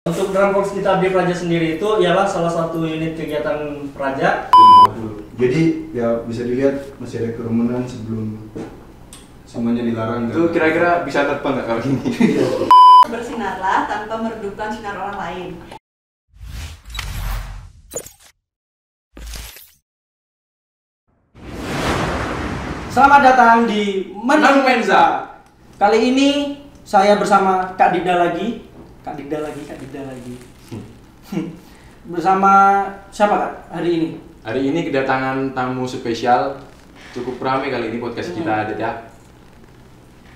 Untuk Drum Corps kita Abdi Praja sendiri itu ialah salah satu unit kegiatan Praja. Jadi ya bisa dilihat masih ada kerumunan sebelum semuanya dilarang. Itu kira-kira bisa terbang nggak kalau gini? Bersinarlah tanpa meredupkan sinar orang lain. Selamat datang di Menang Menza. Kali ini saya bersama Kak Dida lagi. Bersama siapa Kak hari ini? Hari ini kedatangan tamu spesial. Cukup ramai kali ini podcast kita, Dit ya.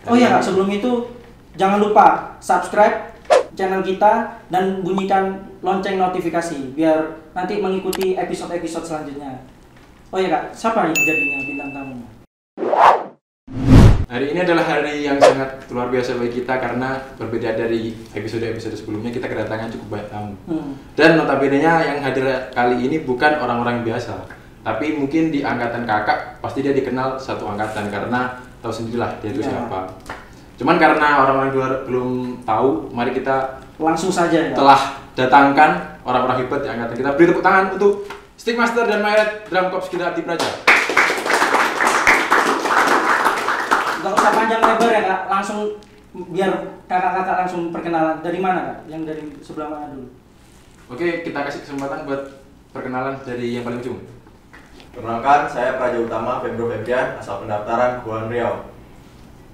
Oh iya Kak, sebelum itu jangan lupa subscribe channel kita dan bunyikan lonceng notifikasi biar nanti mengikuti episode-episode selanjutnya. Oh iya Kak, siapa yang jadinya bintang tamu? Hari ini adalah hari yang sangat luar biasa bagi kita karena berbeda dari episode-episode sebelumnya, kita kedatangan cukup banyak tamu. Dan notabene-nya yang hadir kali ini bukan orang-orang biasa, tapi mungkin di angkatan kakak pasti dia dikenal satu angkatan karena tahu sendirilah dia itu siapa. Cuman karena orang-orang luar belum tahu, mari kita Langsung saja ya. telah datangkan orang-orang hebat di angkatan kita. Beri tepuk tangan untuk Stickmaster dan Myret Drum Corps kita Abdi Praja. Gak usah panjang lebar ya Kak, langsung biar kakak-kakak langsung perkenalan. Dari mana Kak? Yang dari sebelah mana dulu? Oke, kita kasih kesempatan buat perkenalan dari yang paling ujung. Perkenalkan, saya Praja Utama Febro Febrian, asal pendaftaran Kepulauan Riau.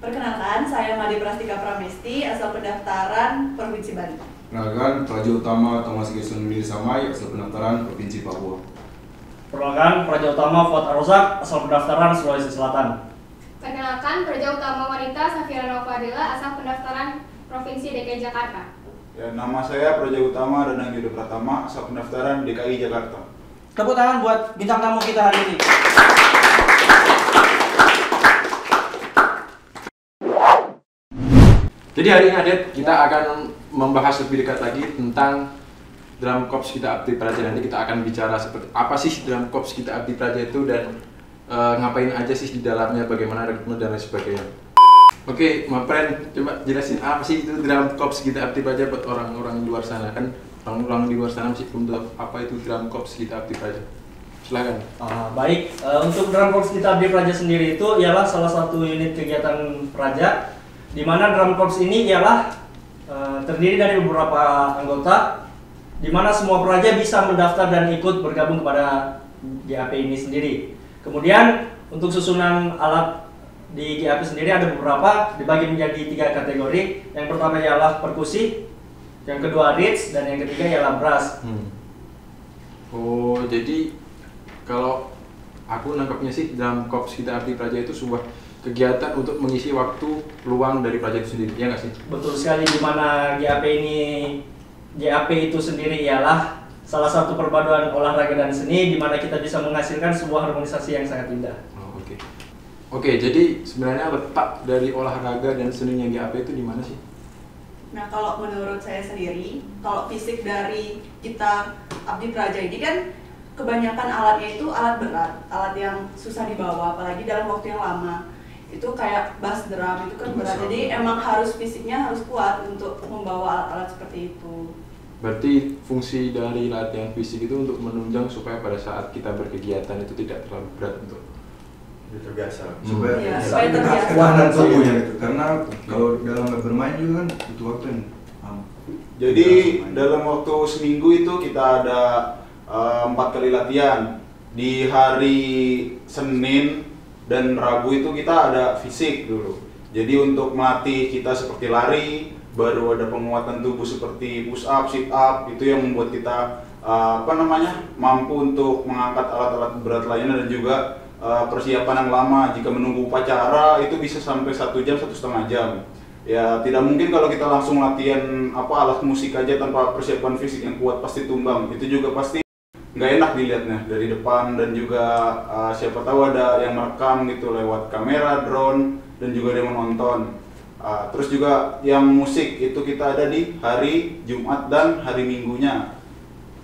Perkenalkan, saya Made Prastika Pramesti, asal pendaftaran Provinsi Bali. Perkenalkan, Praja Utama Thomas Gerson Willy Samai, asal pendaftaran Provinsi Papua. Perkenalkan, Praja Utama Fuad Arozak, asal pendaftaran Sulawesi Selatan. Perkenalkan, Praja Utama Wanita Safira Nova Adela, asal pendaftaran Provinsi DKI Jakarta. Ya, nama saya Praja Utama Danang Yudo Pratama, asal pendaftaran DKI Jakarta. Tepuk tangan buat bintang tamu kita hari ini. Jadi hari ini Adet, kita akan membahas lebih dekat lagi tentang Drum Corps kita Abdi Praja. Nanti kita akan bicara seperti apa sih Drum Corps kita Abdi Praja itu dan ngapain aja sih di dalamnya, bagaimana rekrutmen dan lain sebagainya. Oke, Ma Pren, coba jelasin apa sih itu Drum Corps kita Abdi Praja buat orang-orang di luar sana. Kan orang-orang di luar sana masih belum tahu apa itu Drum Corps kita Abdi Praja. Silakan. Baik, untuk Drum Corps kita Abdi Praja sendiri itu ialah salah satu unit kegiatan Praja, di mana Drum Corps ini ialah terdiri dari beberapa anggota, di mana semua Praja bisa mendaftar dan ikut bergabung kepada GAP ini sendiri. Kemudian untuk susunan alat di GAP sendiri ada beberapa, dibagi menjadi 3 kategori. Yang pertama ialah perkusi, yang kedua reeds, dan yang ketiga ialah brass. Oh, jadi kalau aku nangkapnya sih Drum Corps kita Abdi Praja itu sebuah kegiatan untuk mengisi waktu luang dari Praja itu sendiri, ya nggak sih? Betul sekali, di mana GAP itu sendiri ialah salah satu perpaduan olahraga dan seni, di mana kita bisa menghasilkan sebuah harmonisasi yang sangat indah. Oh, Oke, jadi sebenarnya letak dari olahraga dan seninya GAP itu di mana sih? Nah, kalau menurut saya sendiri, kalau fisik dari kita Abdi Praja ini kan kebanyakan alatnya itu alat berat, alat yang susah dibawa, apalagi dalam waktu yang lama. Itu kayak bass drum itu kan berat, jadi emang harus fisiknya harus kuat untuk membawa alat-alat seperti itu. Berarti fungsi dari latihan fisik itu untuk menunjang supaya pada saat kita berkegiatan itu tidak terlalu berat untuk Terbiasa. Supaya terbiasa. Kekuatan tubuhnya gitu. Karena kalau dalam bermain juga kan butuh waktu yang Jadi dalam waktu seminggu itu kita ada 4 kali latihan. Di hari Senin dan Rabu itu kita ada fisik dulu. Jadi untuk melatih kita seperti lari, baru ada penguatan tubuh seperti push up, sit up, itu yang membuat kita mampu untuk mengangkat alat-alat berat lainnya, dan juga persiapan yang lama. Jika menunggu upacara itu bisa sampai 1 jam, 1,5 jam. Ya tidak mungkin kalau kita langsung latihan alat musik aja tanpa persiapan fisik yang kuat, pasti tumbang. Itu juga pasti nggak enak dilihatnya dari depan, dan juga siapa tahu ada yang merekam gitu lewat kamera, drone, dan juga dia menonton. Terus juga yang musik itu kita ada di hari Jumat dan hari Minggunya.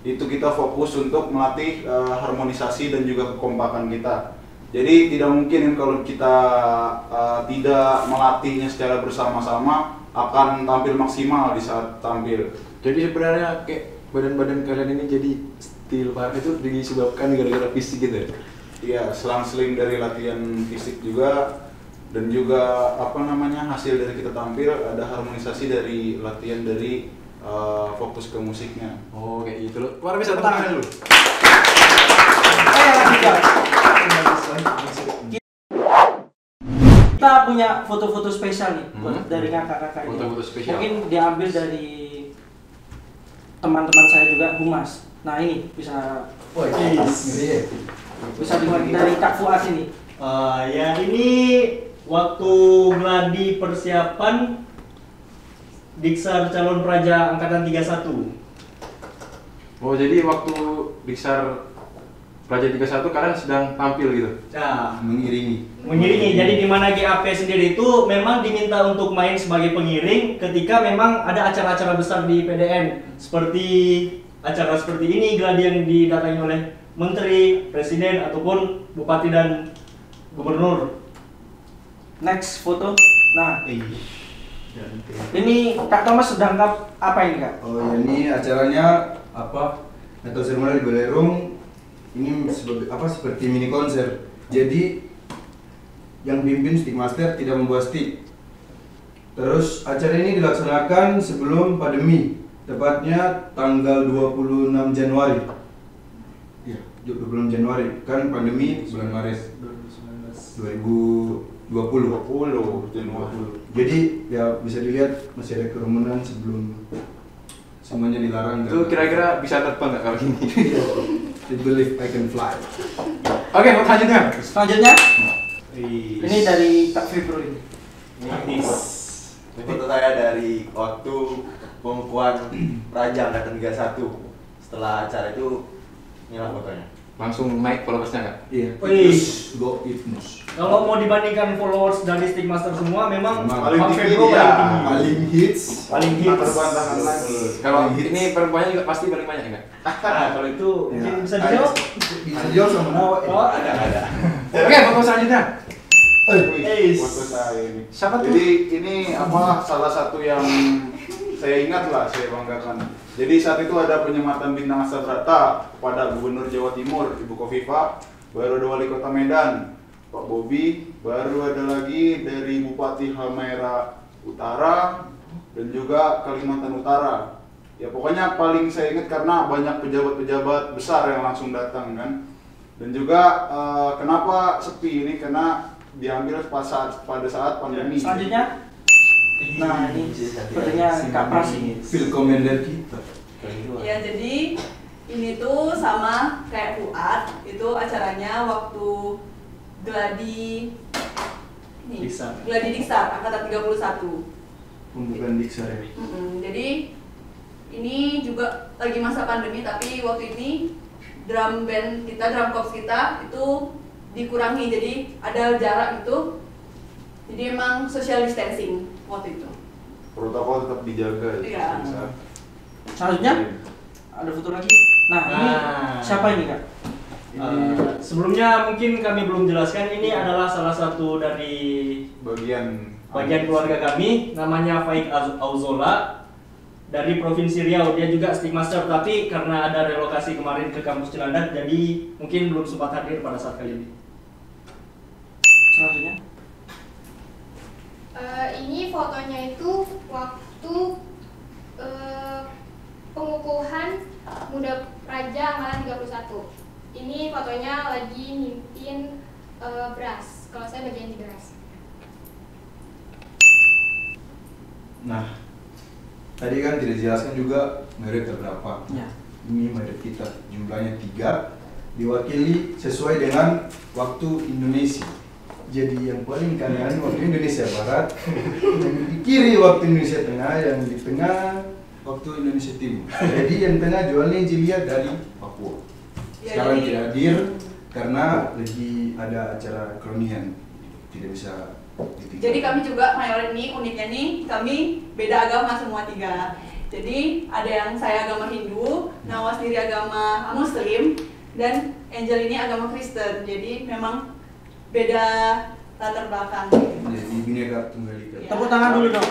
Itu kita fokus untuk melatih harmonisasi dan juga kekompakan kita. Jadi tidak mungkin kalau kita tidak melatihnya secara bersama-sama akan tampil maksimal di saat tampil. Jadi sebenarnya kayak badan-badan kalian ini jadi still parah itu disebabkan gara-gara fisik gitu ya? Iya, selang-seling dari latihan fisik juga, dan juga apa namanya, hasil dari kita tampil ada harmonisasi dari latihan dari fokus ke musiknya. Oh kayak gitu loh. Luar biasa, tepuk tangan dulu. Kita punya foto-foto spesial nih dari kakak-kakak ini. Foto-foto spesial. Mungkin diambil dari teman-teman saya juga, Humas. Nah ini bisa bisa dimulai dari Kak Fuad ini. Ya ini waktu gladi persiapan Diksar calon praja angkatan 31. Oh jadi waktu Diksar Praja 31 kalian sedang tampil gitu? Nah, mengiringi. jadi di mana GAP sendiri itu memang diminta untuk main sebagai pengiring ketika memang ada acara-acara besar di PDN seperti acara seperti ini, gladi yang didatangi oleh menteri, presiden ataupun bupati dan gubernur. Next foto. Nah, ini Kak Thomas sedang apa ini Kak? Oh ya, ini acaranya apa? Natal Seremonial di Balerung. Ini seperti mini konser. Jadi yang pimpin stickmaster tidak membawa stick. Terus acara ini dilaksanakan sebelum pandemi, tepatnya tanggal 26 Januari. Ya, 26 Januari kan pandemi bulan Maret 2020. Jadi ya bisa dilihat masih ada kerumunan sebelum semuanya dilarang. Itu kira-kira bisa terbang nggak kalau gini? I believe I can fly. Oke, selanjutnya. Selanjutnya, ini dari Kak Febro ini. Foto saya dari waktu pengukuhan Praja angkatan 31. Setelah acara itu, inilah fotonya. Langsung naik followersnya nggak? Iya. Go Ibnus. Kalau mau dibandingkan followers dari Stickmaster semua memang Paling Bang tinggi Febro dia. paling tinggi. Paling hits. Terbantahkan lagi. Kalau ini perempuannya juga pasti paling banyak nggak? Nah, kalau itu Ya. mungkin bisa dijawab. Bisa dijawab sama Nawa. Oh, Ada. Oke, foto selanjutnya. Foto saya ini. Siapa tuh? Jadi ini apa salah satu yang saya ingat lah, saya banggakan. Jadi saat itu ada penyematan bintang Asabrata kepada Gubernur Jawa Timur, Ibu Kofifa, baru ada Wali Kota Medan, Pak Bobi, baru ada lagi dari Bupati Halmahera Utara dan juga Kalimantan Utara. Ya pokoknya paling saya ingat karena banyak pejabat-pejabat besar yang langsung datang kan. Dan juga kenapa sepi ini karena diambil pada saat pandemi. Selanjutnya, nah ini sepertinya Kak Pras ini. Feel commander kita. Ya jadi ini tuh sama kayak Fuad, itu acaranya waktu gladi Diksar. gladi Diksar angkatan 31. Pembukaan Diksar ya. Jadi ini juga lagi masa pandemi, tapi waktu ini drum band kita, drum corps kita itu dikurangi, jadi ada jarak gitu. Jadi emang social distancing waktu itu. Protokol tetap dijaga. Iya. Selanjutnya, ada foto lagi. Nah, ini siapa ini Kak? Sebelumnya mungkin kami belum jelaskan, ini adalah salah satu dari bagian keluarga kami, namanya Faik Auzola dari Provinsi Riau. Dia juga Stickmaster, tapi karena ada relokasi kemarin ke kampus Cilandak, jadi mungkin belum sempat hadir pada saat kali ini. Selanjutnya, Ini fotonya itu waktu pengukuhan Muda Praja angkatan 31. Ini fotonya lagi mimpin beras. Kalau saya bagian di beras. Nah, tadi kan tidak dijelaskan juga merek berapa. Ya. Ini merek kita jumlahnya 3, diwakili sesuai dengan waktu Indonesia. Jadi yang paling kanan waktu Indonesia Barat, yang di kiri waktu Indonesia Tengah, yang di tengah waktu Indonesia Timur. Jadi yang tengah jualnya Jilia dari Papua. Sekarang tidak hadir karena lagi ada acara keronian, tidak bisa ditinggal. Jadi kami juga mayor ini uniknya nih, kami beda agama semua 3. Jadi ada yang saya agama Hindu, Nawa sendiri agama Muslim, dan Angel ini agama Kristen. Jadi memang beda latar belakang. Jadi Bhinneka Tunggal Ika. Ya. tepuk tangan dulu dong.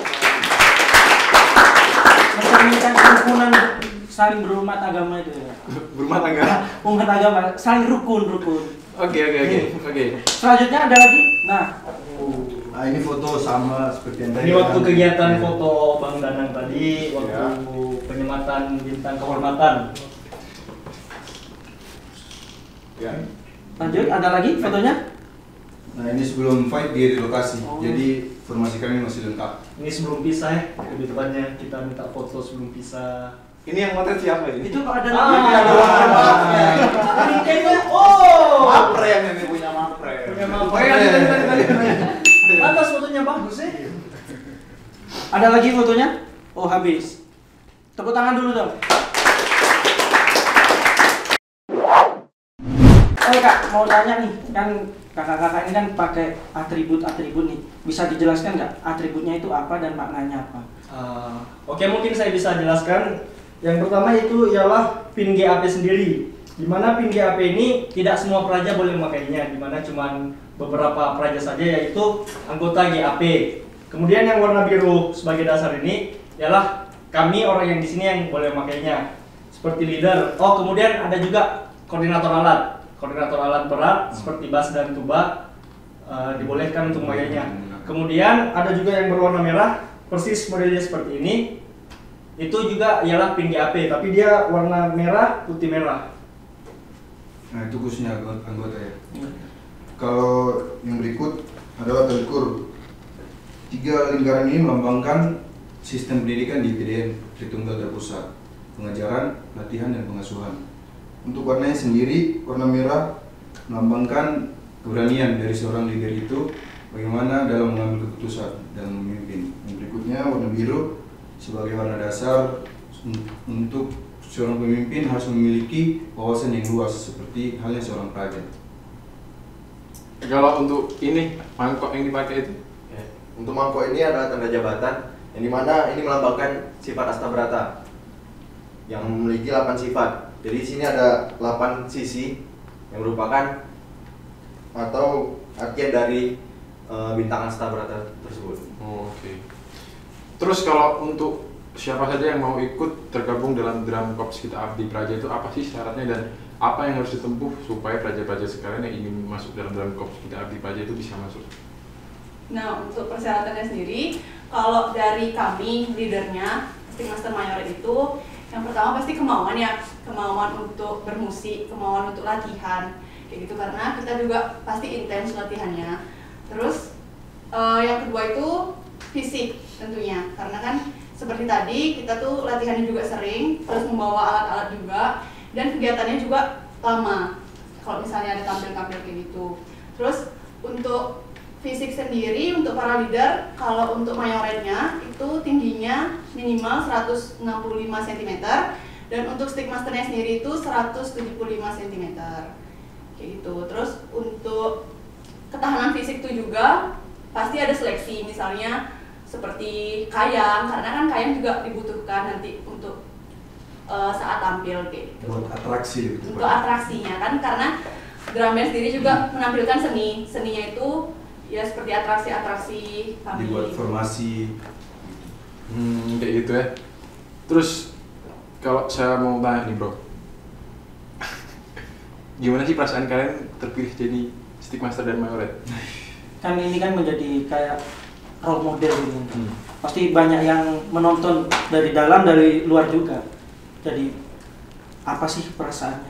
mencerminkan kerukunan saling berumah agama itu ya. Berumah tangga. Umat agama saling rukun. Oke. Selanjutnya ada lagi. Nah, Nah ini foto sama seperti yang Ini tadi. waktu kan? kegiatan Ya. foto Bang Danang tadi, waktu Ya. penyematan bintang kehormatan. Ya. lanjut ada lagi fotonya. Nah ini sebelum fight di lokasi, Oh. jadi formasi kami masih lengkap. Ini sebelum pisah ya, lebih tepatnya kita minta foto sebelum pisah. Ini yang motret siapa ini? Itu kok ada Ah. namanya. Kayaknya, oh, Mapre yang ini punya Mapre. punya mama. Oh, iya, Atas fotonya bagus ya. Ada lagi fotonya? Oh, habis. Tepuk tangan dulu dong. Oh Kak, mau tanya nih, kan kakak-kakak ini kan pakai atribut-atribut nih. Bisa dijelaskan nggak atributnya itu apa dan maknanya apa? Oke, mungkin saya bisa jelaskan. Yang pertama itu ialah pin GAP sendiri. Di mana pin GAP ini tidak semua praja boleh memakainya, di mana cuman beberapa praja saja yaitu anggota GAP. Kemudian yang warna biru sebagai dasar ini ialah kami orang yang di sini yang boleh memakainya. Seperti leader. Oh, kemudian ada juga koordinator alat. Koordinator alat berat seperti bass dan tuba dibolehkan untuk memakainya. Kemudian ada juga yang berwarna merah, persis modelnya seperti ini. Itu juga ialah pin GAP, tapi dia warna merah, putih merah. Nah itu khususnya anggota ya. Kalau yang berikut adalah telukur. 3 lingkaran ini melambangkan sistem pendidikan di PDN Tritunggal Terpusat, pengajaran, latihan, dan pengasuhan. Untuk warnanya sendiri, warna merah melambangkan keberanian dari seorang leader itu bagaimana dalam mengambil keputusan dan memimpin. Yang berikutnya warna biru sebagai warna dasar untuk seorang pemimpin harus memiliki wawasan yang luas seperti halnya seorang praja. Kalau untuk ini mangkok yang dipakai itu, Ya. Untuk mangkok ini adalah tanda jabatan yang dimana ini melambangkan sifat Astabrata yang memiliki 8 sifat. Jadi di sini ada 8 sisi yang merupakan atau artian dari bintang Astabrata tersebut. Oke. Terus kalau untuk siapa saja yang mau ikut tergabung dalam Drum Corps Kita Abdi Praja itu apa sih syaratnya dan apa yang harus ditempuh supaya praja-praja sekalian yang ingin masuk dalam Drum Corps Kita Abdi Praja itu bisa masuk? Nah, untuk persyaratannya sendiri, kalau dari kami leadernya, Master Mayor itu, yang pertama pasti kemauan ya, kemauan untuk bermusik, kemauan untuk latihan, kayak gitu karena kita juga pasti intens latihannya. Terus yang kedua itu fisik tentunya, karena kan seperti tadi kita tuh latihannya juga sering, terus membawa alat-alat juga, dan kegiatannya juga lama. Kalau misalnya ada tampil-tampil kayak gitu. Terus untuk fisik sendiri untuk para leader, kalau untuk mayoretnya itu tingginya minimal 165 cm dan untuk stickmasternya sendiri itu 175 cm kayak gitu. Terus untuk ketahanan fisik itu juga pasti ada seleksi, misalnya seperti kayang, karena kan kayang juga dibutuhkan nanti untuk saat tampil kayak gitu. Buat atraksi gitu. Untuk atraksinya kan, karena drum band sendiri juga menampilkan seninya itu ya seperti atraksi-atraksi kami. Dibuat formasi. Kayak gitu ya. Terus kalau saya mau tanya nih bro, gimana sih perasaan kalian terpilih jadi stickmaster dan mayoret? Kan ini kan menjadi kayak role model gitu. Pasti banyak yang menonton dari dalam dari luar juga. Jadi apa sih perasaannya?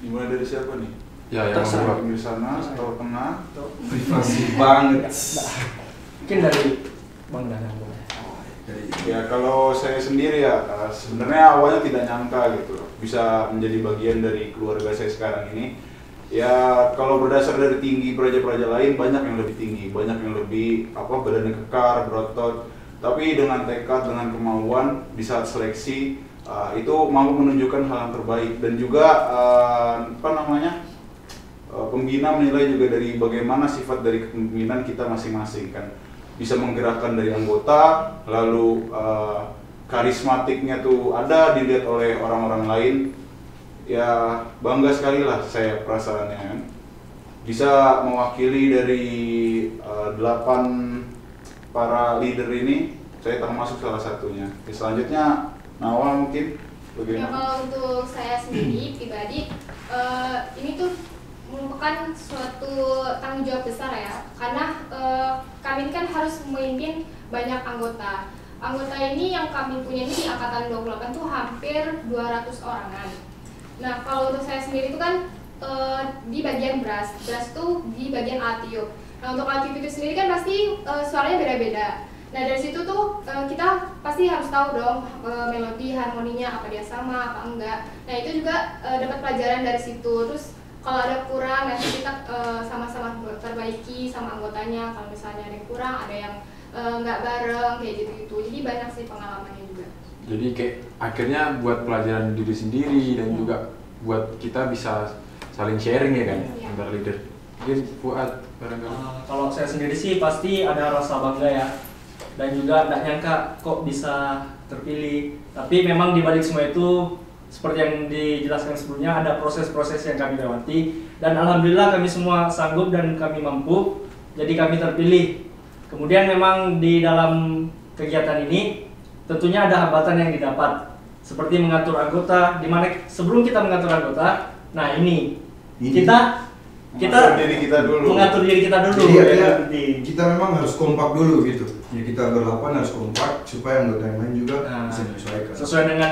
Dimulai dari siapa nih? Ya yang Terserah. mau Di sana, atau tengah? Privasi banget. Mungkin dari Bang Danang boleh. Ya kalau saya sendiri ya sebenarnya awalnya tidak nyangka gitu bisa menjadi bagian dari keluarga saya sekarang ini. Ya kalau berdasar dari tinggi praja-praja lain banyak yang lebih tinggi, banyak yang lebih badannya kekar, berotot. Tapi dengan tekad, dengan kemauan di saat seleksi itu mampu menunjukkan hal yang terbaik dan juga pembina menilai juga dari bagaimana sifat dari kepemimpinan kita masing-masing kan. Bisa menggerakkan dari anggota, lalu karismatiknya tuh ada dilihat oleh orang-orang lain. Ya bangga sekali lah saya perasaannya kan. Bisa mewakili dari 8 para leader ini, Saya termasuk salah satunya. Oke, selanjutnya Nawal mungkin Ya, bagaimana? kalau untuk saya sendiri pribadi, ini tuh merupakan suatu tanggung jawab besar ya, karena kami ini kan harus memimpin banyak anggota. Anggota ini yang kami punya ini di angkatan 28 tuh hampir 200 orangan. Nah, kalau untuk saya sendiri itu kan di bagian brass tuh di bagian alat tiup. Nah, untuk alat tiup itu sendiri kan pasti suaranya beda-beda. Nah, dari situ tuh kita pasti harus tahu dong melodi, harmoninya apa dia sama, apa enggak. Nah, itu juga dapat pelajaran dari situ. Terus kalau ada kurang nanti kita sama-sama perbaiki sama anggotanya. Kalau misalnya ada yang kurang, ada yang nggak bareng kayak gitu. Jadi banyak sih pengalamannya juga. Jadi kayak akhirnya buat pelajaran diri sendiri dan juga buat kita bisa saling sharing ya kan antar leader. Mungkin Fuad barangkali. Kalau saya sendiri sih pasti ada rasa bangga ya, dan juga nggak nyangka kok bisa terpilih. Tapi memang di balik semua itu seperti yang dijelaskan sebelumnya, ada proses-proses yang kami lewati, dan alhamdulillah kami semua sanggup dan kami mampu, jadi kami terpilih. Kemudian memang di dalam kegiatan ini tentunya ada hambatan yang didapat, seperti mengatur anggota, dimana sebelum kita mengatur anggota, nah ini kita Mengatur diri kita dulu. mengatur diri kita dulu. Jadi ya, artinya penting. kita memang harus kompak dulu gitu. Ya kita berlapan harus kompak supaya anggota yang lain juga bisa menyesuaikan. Sesuai dengan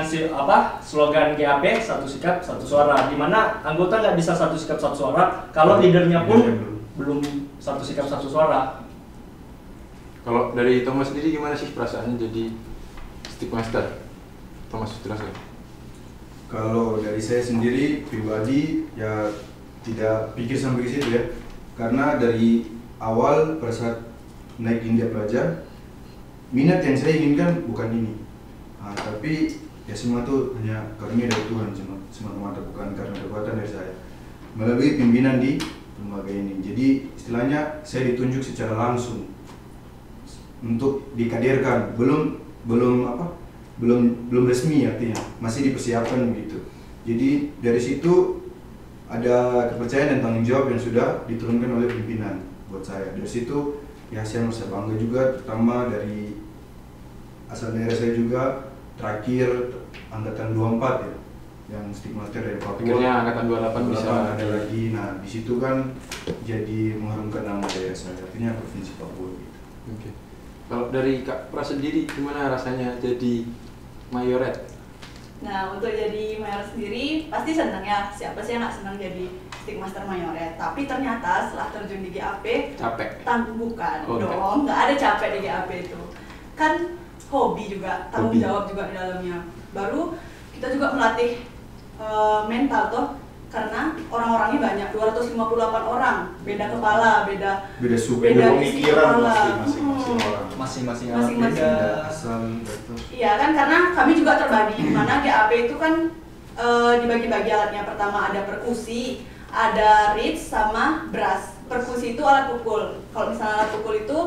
slogan GAP, satu sikap satu suara, di mana anggota nggak bisa satu sikap satu suara kalau leadernya pun belum satu sikap satu suara. Kalau dari Thomas sendiri gimana sih perasaannya jadi stickmaster? Thomas jelaskan. Kalau dari saya sendiri pribadi ya tidak pikir sampai ke situ ya, karena dari awal pada saat naik India Praja, minat yang saya inginkan bukan ini, tapi ya semua itu hanya karunia dari Tuhan semata-mata, bukan karena kekuatan dari saya melalui pimpinan di lembaga ini. Jadi istilahnya saya ditunjuk secara langsung untuk dikaderkan, belum resmi artinya, masih dipersiapkan begitu. Jadi dari situ ada kepercayaan dan tanggung jawab yang sudah diturunkan oleh pimpinan buat saya. Dari situ ya saya merasa bangga juga, terutama dari asal daerah saya juga, terakhir angkatan 24 ya, yang stickmaster dari Papua. Akhirnya angkatan 28 bisa ada lagi. Nah di situ kan jadi mengharumkan nama daerah saya, artinya provinsi Papua gitu. Oke. Kalau dari Kak Pras sendiri gimana rasanya jadi mayoret? Nah, untuk jadi mayoret sendiri pasti senang ya. Siapa sih yang nggak senang jadi stickmaster mayoret? Tapi ternyata setelah terjun di GAP, Capek? bukan Oh, dong, nggak ada capek di GAP itu. Kan hobi juga, tanggung Hobi. jawab juga di dalamnya. Baru kita juga melatih mental toh, karena orang-orangnya banyak, 258 orang, beda kepala, beda suku, beda Beda isi pemikiran kepala. pasti masing-masing orang. Masing-masing Masing-masing. Asal gitu. Iya kan, karena kami juga terbagi, di mana GAP itu kan dibagi-bagi alatnya. Pertama ada perkusi, ada reeds sama brass. Perkusi itu alat pukul. Kalau misalnya alat pukul itu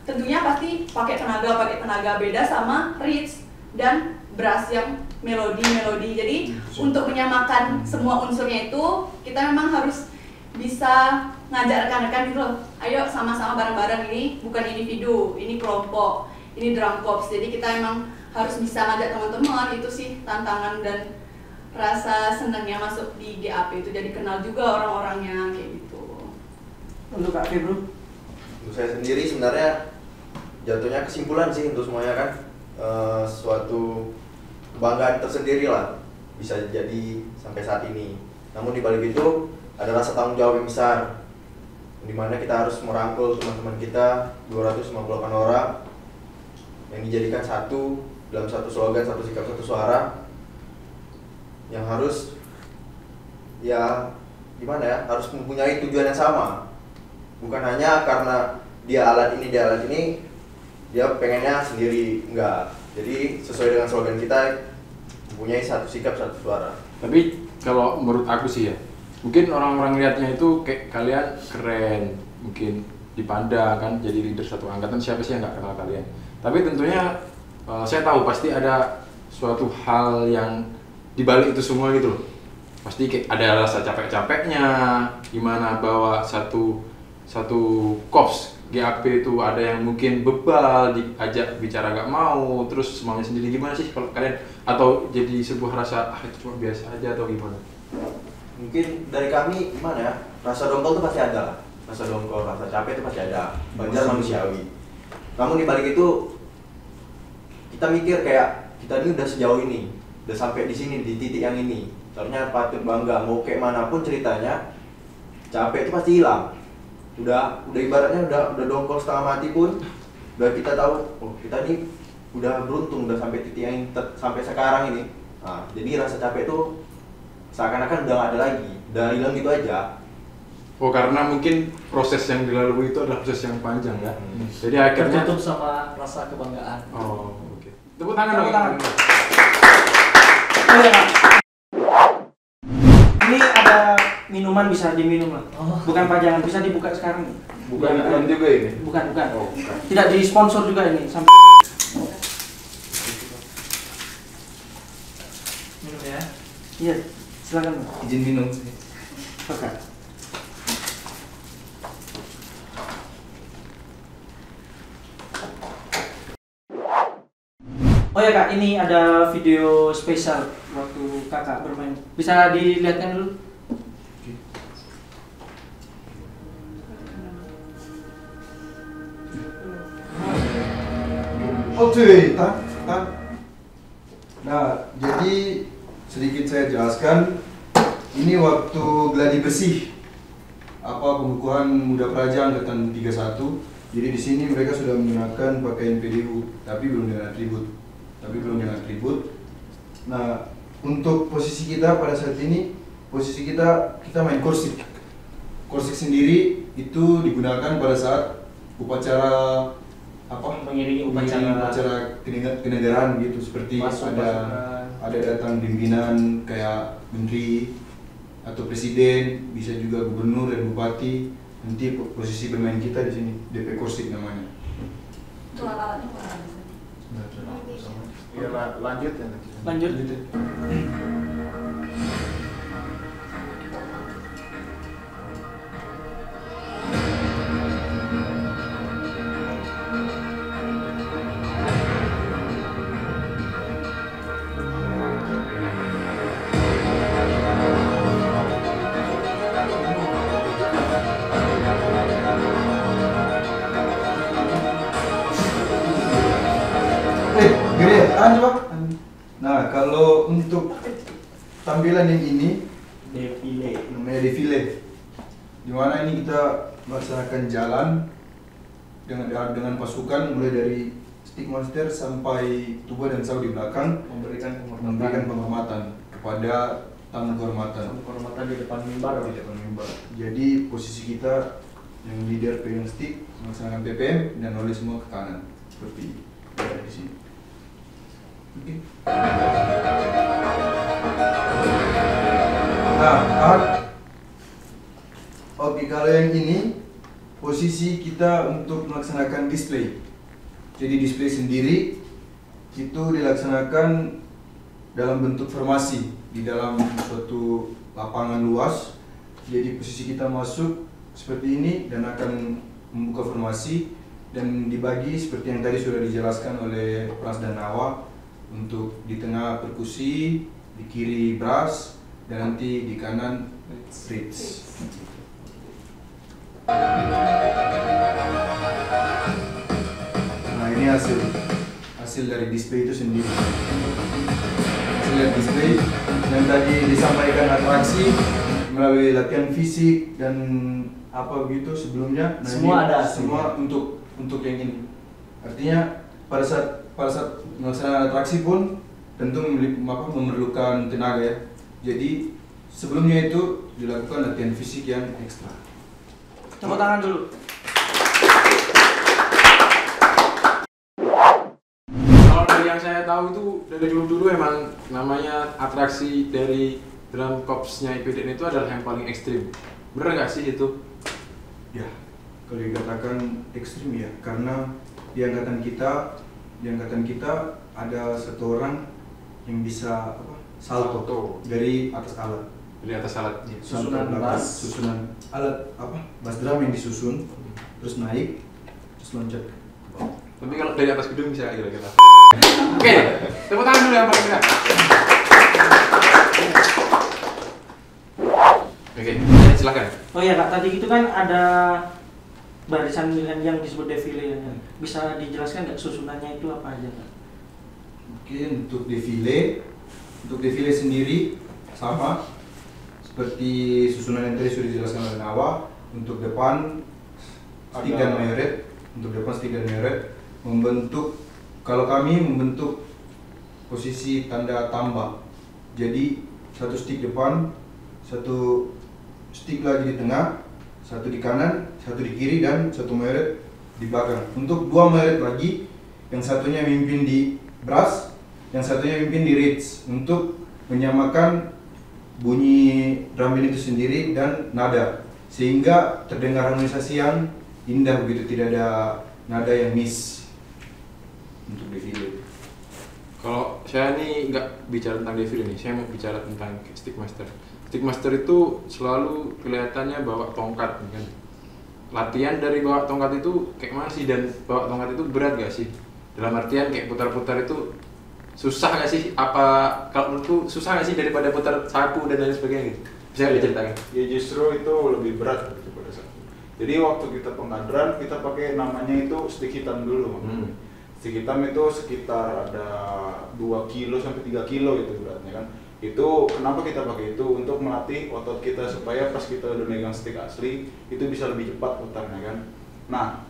tentunya pasti pakai tenaga beda sama reeds dan brass yang melodi. Jadi untuk menyamakan semua unsurnya itu kita memang harus bisa ngajak rekan-rekan gitu loh. Ayo sama-sama bareng-bareng, ini bukan individu, ini kelompok, ini drum corps. Jadi kita emang harus bisa ngajak teman-teman. Itu sih tantangan dan rasa senangnya masuk di GAP itu, jadi kenal juga orang-orangnya kayak gitu. Untuk Kak Febru? Untuk saya sendiri sebenarnya jatuhnya kesimpulan sih untuk semuanya kan, suatu kebanggaan tersendiri lah bisa jadi sampai saat ini. Namun di balik itu ada rasa tanggung jawab yang besar, dimana kita harus merangkul teman-teman kita 258 orang yang dijadikan satu dalam satu slogan, satu sikap, satu suara, yang harus ya gimana ya, harus mempunyai tujuan yang sama. Bukan hanya karena dia alat ini dia pengennya sendiri, enggak. Jadi sesuai dengan slogan kita, mempunyai satu sikap, satu suara. Tapi kalau menurut aku sih ya, mungkin orang-orang lihatnya itu kayak kalian keren, mungkin dipandang kan jadi leader satu angkatan, siapa sih yang nggak kenal kalian. Tapi tentunya saya tahu pasti ada suatu hal yang dibalik itu semua gitu loh. Pasti kayak ada rasa capek-capeknya, gimana bawa satu korps GAP itu ada yang mungkin bebal, diajak bicara gak mau, terus semuanya sendiri gimana sih kalau kalian? Atau jadi sebuah rasa itu cuma biasa aja atau gimana? Mungkin dari kami gimana ya, rasa dongkol itu pasti ada lah. Rasa dongkol, rasa capek itu pasti ada, wajar manusiawi. Namun dibalik itu kita mikir kayak kita ini udah sejauh ini, udah sampai di sini, di titik yang ini. Seharusnya patut bangga, mau kayak manapun ceritanya, capek itu pasti hilang. Udah ibaratnya udah dongkol setengah mati pun, udah kita tahu, oh kita ini udah beruntung, udah sampai titik yang sampai sekarang ini. Nah, jadi rasa capek itu seakan-akan udah gak ada lagi, udah hilang gitu aja. Oh, karena mungkin proses yang dilalui itu adalah proses yang panjang ya. Jadi akhirnya tertutup sama rasa kebanggaan. Oh, oke. Tepuk tangan dong. tangan. Oh, ya, Kak. Ini ada minuman bisa diminum lah. Bukan pajangan, bisa dibuka sekarang. Bukan iklan juga ini. Bukan. Oh, bukan. Tidak di sponsor juga ini sampai. Minum ya. Iya, silakan. Izin minum. Oke. Oh ya Kak, ini ada video spesial waktu Kakak bermain. Bisa dilihatkan dulu? Oke, Nah, jadi sedikit saya jelaskan. Ini waktu gladi bersih pengukuhan Muda Praja angkatan 31. Jadi di sini mereka sudah menggunakan pakaian PDU, tapi belum dengan atribut. Nah, untuk posisi kita pada saat ini, posisi kita main korsik. Korsik sendiri itu digunakan pada saat upacara mengiringi upacara kenegaraan gitu, seperti ada datang pimpinan kayak menteri atau presiden, bisa juga gubernur dan bupati. Nanti posisi bermain kita di sini DP Korsik namanya. Itu alatnya apa? Ya, lanjut ya. Lanjut. Nah, kalau untuk tampilan yang ini namanya defile, dimana ini kita melaksanakan jalan dengan pasukan mulai dari stick monster sampai tuba dan saw di belakang, memberikan penghormatan kepada tamu kehormatan di depan mimbar. Jadi posisi kita yang leader pegang stick melaksanakan PPM dan oleh semua ke kanan seperti ada di sini. Oke, kalau yang ini posisi kita untuk melaksanakan display. Jadi display sendiri itu dilaksanakan dalam bentuk formasi di dalam suatu lapangan luas. Jadi posisi kita masuk seperti ini dan akan membuka formasi dan dibagi seperti yang tadi sudah dijelaskan oleh Pras dan Nawa. Untuk di tengah perkusi, di kiri brass, dan nanti di kanan ritz. Nah, ini hasil dari display itu sendiri. Hasil dari display yang tadi disampaikan atraksi melalui latihan fisik dan apa begitu sebelumnya. Nah, semua ada. Semua untuk yang ini. Artinya pada saat melaksanakan atraksi pun tentu memerlukan tenaga ya. Jadi sebelumnya itu dilakukan latihan fisik yang ekstra. Tepuk tangan dulu. Kalau dari yang saya tahu itu dari dulu emang namanya atraksi dari drum corps-nya IPDN itu adalah yang paling ekstrim. Bener nggak sih itu? Ya, kalau dikatakan ekstrim ya, karena di angkatan kita ada satu orang yang bisa salto dari atas alat. Dari atas alat. Susunan alat bass drum yang disusun, terus naik terus loncat. Tapi kalau dari atas gedung bisa kira-kira. Oke, tepuk tangan dulu yang paling berat. Oke, silakan. Oh iya Kak, tadi itu kan ada barisan yang disebut defile. Bisa dijelaskan nggak susunannya itu apa aja Kak? Oke, untuk defile sendiri sama seperti susunan yang tadi sudah dijelaskan oleh Nawa. Untuk depan stick dan meret, kalau kami membentuk posisi tanda tambah. Jadi satu stick depan, satu stick lagi di tengah, satu di kanan, satu di kiri, dan satu meret di belakang. Untuk 2 meret lagi, yang satunya mimpin di brass, yang satunya mimpin di reeds, untuk menyamakan bunyi drum band itu sendiri dan nada, sehingga terdengar harmonisasi yang indah begitu, tidak ada nada yang miss untuk defile. Kalau saya nih nggak bicara tentang defile nih, saya mau bicara tentang stickmaster. Stickmaster itu selalu kelihatannya bawa tongkat, kan? Latihan dari bawa tongkat itu kayak mana sih, dan bawa tongkat itu berat gak sih? Dalam artian kayak putar-putar itu susah gak sih? Apa kalau menurutku susah gak sih daripada putar sapu dan lain sebagainya gitu? Bisa nggak diceritakan? Ya justru itu lebih berat daripada sapu. Jadi waktu kita pengkaderan kita pakai namanya itu stick hitam dulu. Stick hitam itu sekitar ada 2 kilo sampai 3 kilo itu beratnya kan. Itu kenapa kita pakai itu, untuk melatih otot kita supaya pas kita udah megang stick asli itu bisa lebih cepat putarnya kan. Nah,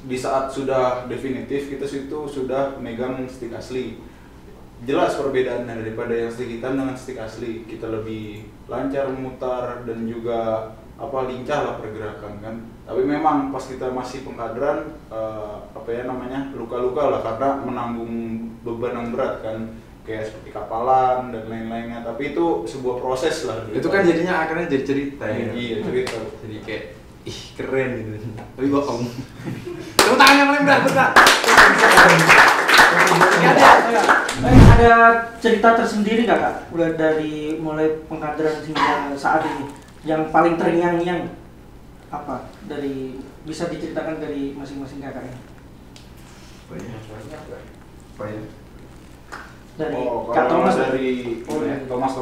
di saat sudah definitif kita situ sudah megang stick asli, jelas perbedaannya daripada yang stick hitam dengan stick asli. Kita lebih lancar memutar dan juga lincah lah pergerakan kan. Tapi memang pas kita masih pengkaderan luka-luka lah karena menanggung beban yang berat kan, kayak seperti kapalan dan lain-lainnya. Tapi itu sebuah proses lah. Itu kan jadinya akhirnya jadi cerita ya. Iya, cerita. Jadi kayak ih keren gitu. Tapi bohong. Tepuk tangan yang paling berat, berat. Ada cerita tersendiri nggak Kak? Udah dari mulai pengkaderan hingga saat ini, yang paling terngiang-ngiang apa? Dari bisa diceritakan dari masing-masing kakaknya. Apa ya? Dari Kak kalau Thomas. dari Thomas.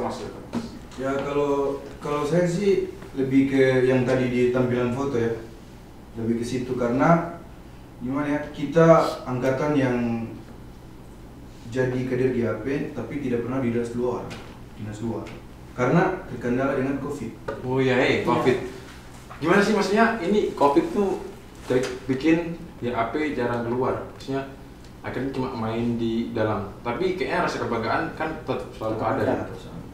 Ya kalau saya sih lebih ke yang tadi di tampilan foto ya, lebih ke situ karena gimana ya, kita angkatan yang jadi kader GAP tapi tidak pernah dinas luar karena terkendala dengan COVID. Oh iya, COVID. Gimana sih maksudnya ini COVID tuh bikin GAP jarang keluar, maksudnya akhirnya cuma main di dalam. Tapi kayaknya rasa kebanggaan kan tetap selalu ada.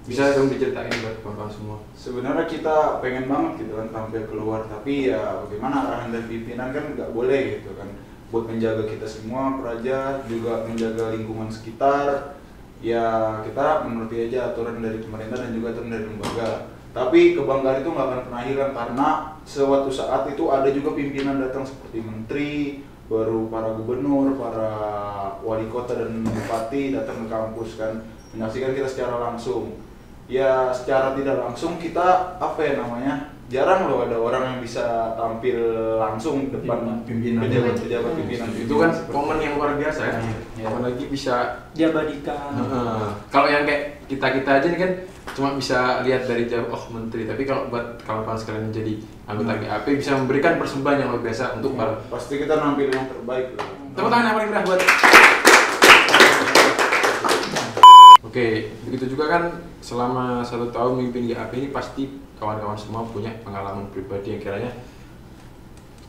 Bisa dong diceritain buat kawan-kawan semua. Sebenarnya kita pengen banget gitu kan tampil keluar, tapi ya bagaimana arahan dari pimpinan kan nggak boleh gitu kan, buat menjaga kita semua praja, juga menjaga lingkungan sekitar. Ya kita menuruti aja aturan dari pemerintah dan juga aturan dari lembaga. Tapi kebanggaan itu nggak akan pernah hilang karena suatu saat itu ada juga pimpinan datang seperti menteri, baru para gubernur, para wali kota dan bupati datang ke kampus kan, menyaksikan kita secara langsung. Ya secara tidak langsung kita jarang loh ada orang yang bisa tampil langsung depan pejabat pimpinan. Itu kan momen yang luar biasa ya. Apalagi bisa diabadikan. Kalau yang kayak kita aja nih kan cuma bisa lihat dari jauh, oh menteri. Tapi kalau buat kawan-kawan sekalian menjadi anggota GAP bisa memberikan persembahan yang luar biasa untuk para. Pasti kita nampil yang terbaik loh. Tepuk tangan yang paling meriah buat. Oke, begitu juga kan selama 1 tahun memimpin GAP ini pasti kawan-kawan semua punya pengalaman pribadi yang kiranya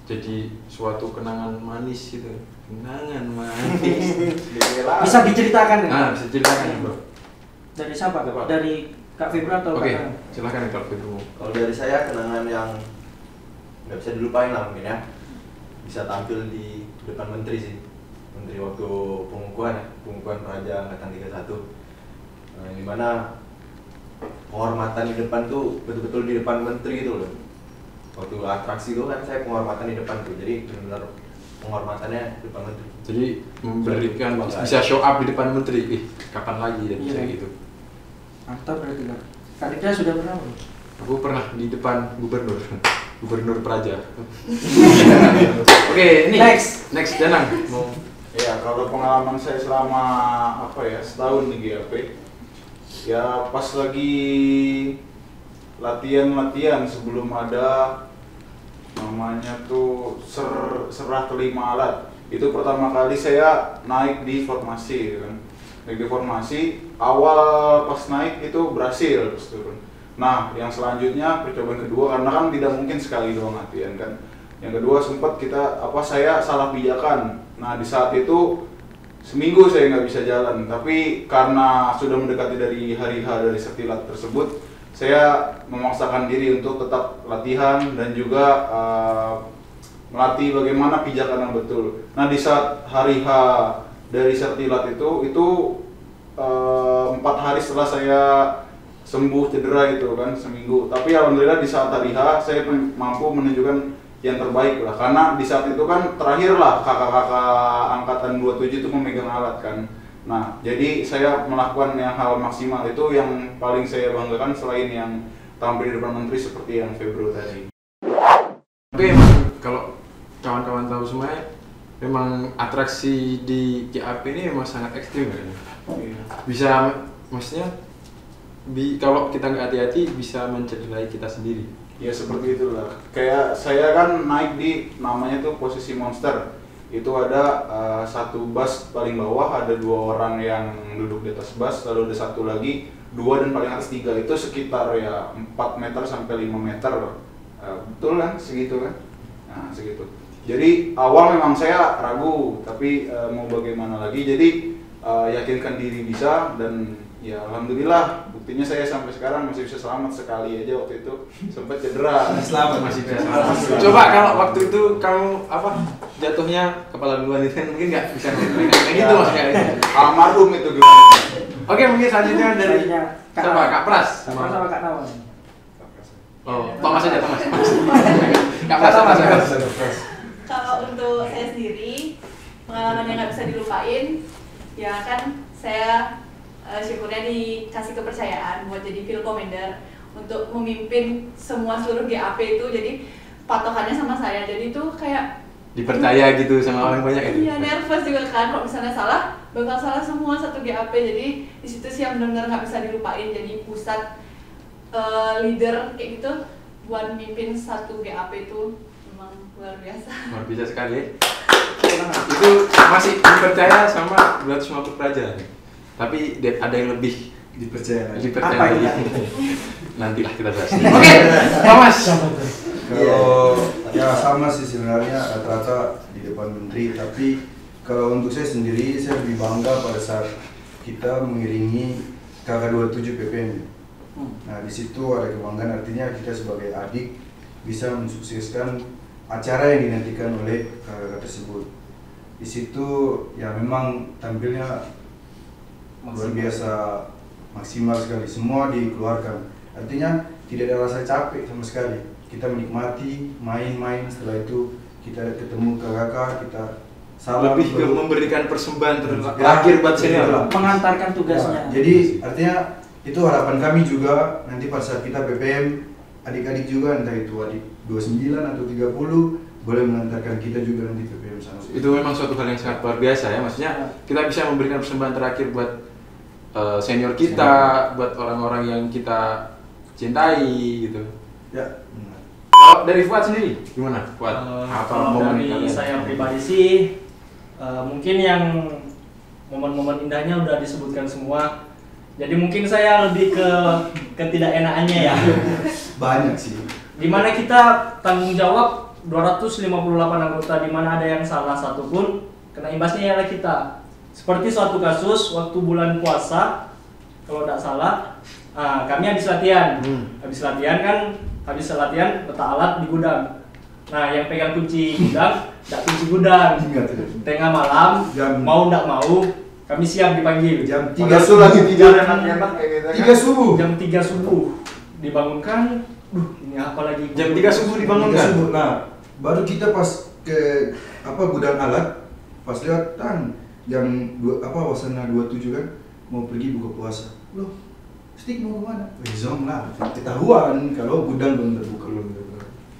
jadi suatu kenangan manis gitu. Kenangan manis. Bisa diceritakan Nah, bisa diceritakan bro. Dari siapa? Dari Kak Febra atau Oke, Kak? silakan Kak Febra. Kalau dari saya kenangan yang nggak bisa dilupain lah mungkin ya, bisa tampil di depan menteri sih, menteri waktu pengukuhan Praja Angkatan 31. Nah, dimana penghormatan di depan tuh betul-betul di depan menteri gitu loh. Waktu atraksi itu kan saya penghormatan di depan tuh, jadi benar-benar penghormatannya di depan menteri. Jadi memberikan bisa show up di depan menteri. Kapan lagi ya bisa gitu. Mantap berarti Kak. Kak Dika sudah pernah belum? Aku pernah di depan gubernur. Gubernur Praja. Oke, ini next Danang. Mau Ya, kalau pengalaman saya selama setahun di GAP, ya pas lagi latihan sebelum ada namanya tuh serah terima alat. Itu pertama kali saya naik di formasi, kan. Naik di formasi, awal pas naik itu berhasil terus turun. Nah, yang selanjutnya percobaan kedua, karena kan tidak mungkin sekali doang latihan kan. Yang kedua sempat saya salah pijakan. Nah, di saat itu seminggu saya nggak bisa jalan, tapi karena sudah mendekati dari hari H dari sertilat tersebut, saya memaksakan diri untuk tetap latihan dan juga melatih bagaimana pijakan yang betul. Nah, di saat hari H dari sertilat itu 4 hari setelah saya sembuh cedera itu kan, seminggu. Tapi alhamdulillah di saat hari H saya mampu menunjukkan yang terbaik lah, karena di saat itu kan terakhir lah kakak-kakak angkatan 27 itu memegang alat kan. Nah, jadi saya melakukan yang hal maksimal itu yang paling saya banggakan selain yang tampil di depan menteri seperti yang Febro tadi. Oke, kalau kawan-kawan tahu semuanya, memang atraksi di GAP ini memang sangat ekstrim kan. Bisa, maksudnya kalau kita nggak hati-hati bisa mencederai kita sendiri. Ya seperti itulah. Kayak saya kan naik di namanya tuh posisi monster. Itu ada satu bus paling bawah, ada 2 orang yang duduk di atas bus, lalu ada satu lagi 2 dan paling atas 3. Itu sekitar ya 4 meter sampai 5 meter. Betul kan? Segitu kan? Nah, segitu. Jadi awal memang saya ragu, tapi mau bagaimana lagi. Jadi yakinkan diri bisa, dan ya alhamdulillah buktinya saya sampai sekarang masih bisa selamat. Sekali aja waktu itu sempat cedera. Masih bisa selamat. Coba kalau waktu itu kamu jatuhnya kepala duluan itu kan mungkin nggak bisa kayak gitu maksudnya. Almarhum itu gimana? Oke, mungkin selanjutnya dari siapa? Kak Pras sama Kak Nawan. Oh, Thomas aja, Thomas. Kak Pras. Kalau untuk saya sendiri, pengalaman yang nggak bisa dilupain, ya kan saya syukurnya dikasih kepercayaan buat jadi field commander untuk memimpin seluruh GAP itu. Jadi patokannya sama saya, jadi itu kayak dipercaya gitu sama orang banyak itu. Iya, nervous juga kan, kalau misalnya salah bakal salah semua satu GAP. Jadi di situ sih yang benar-benar nggak bisa dilupain, jadi pusat leader kayak gitu buat mimpin satu GAP itu memang luar biasa. Luar biasa sekali. Itu masih dipercaya sama 250 Praja. Tapi ada yang lebih dipercaya lagi. Apa lagi. Nantilah kita bahas. Oke, Thomas. Kalau ya sama sih sebenarnya rata-rata di depan menteri, tapi kalau untuk saya sendiri saya lebih bangga pada saat kita mengiringi KK27 PPM. Nah, di situ ada kebanggaan, artinya kita sebagai adik bisa mensukseskan acara yang dinantikan oleh kakak tersebut. Di situ ya memang tampilnya luar biasa, maksimal sekali, semua dikeluarkan. Artinya tidak ada rasa capek sama sekali. Kita menikmati main-main, setelah itu kita ketemu kakak, kita salam. Lebih ke memberikan persembahan terakhir buat senior, mengantarkan tugasnya. Ya, jadi artinya itu harapan kami juga nanti pada saat kita PPM, adik-adik juga entah itu adik 29 atau 30 boleh mengantarkan kita juga nanti PPM sama. Itu memang suatu hal yang sangat luar biasa ya, maksudnya kita bisa memberikan persembahan terakhir buat senior kita, buat orang-orang yang kita cintai gitu. Ya. Kalau dari Fuad sendiri gimana? Fuad, Kalau dari saya pribadi sih mungkin yang momen-momen indahnya udah disebutkan semua. Jadi mungkin saya lebih ke ketidakenakannya ya. Banyak sih. Dimana kita tanggung jawab 258 anggota, dimana ada yang salah satu pun kena imbasnya ialah kita. Seperti suatu kasus waktu bulan puasa, kalau tidak salah, kami habis latihan. Habis latihan letak alat di gudang. Nah, yang pegang kunci gudang, tidak kunci gudang. Tengah malam, mau tidak mau, kami siap dipanggil. Jam 3 subuh lagi Jam 3 subuh dibangunkan. Ini apa lagi? Jam 3 subuh dibangunkan. Nah, baru kita pas ke gudang alat, pas lihat jam wasana 27 kan mau pergi buka puasa. Loh, Stik mau kemana? Zong lah, ketahuan kalau gudang belum terbuka.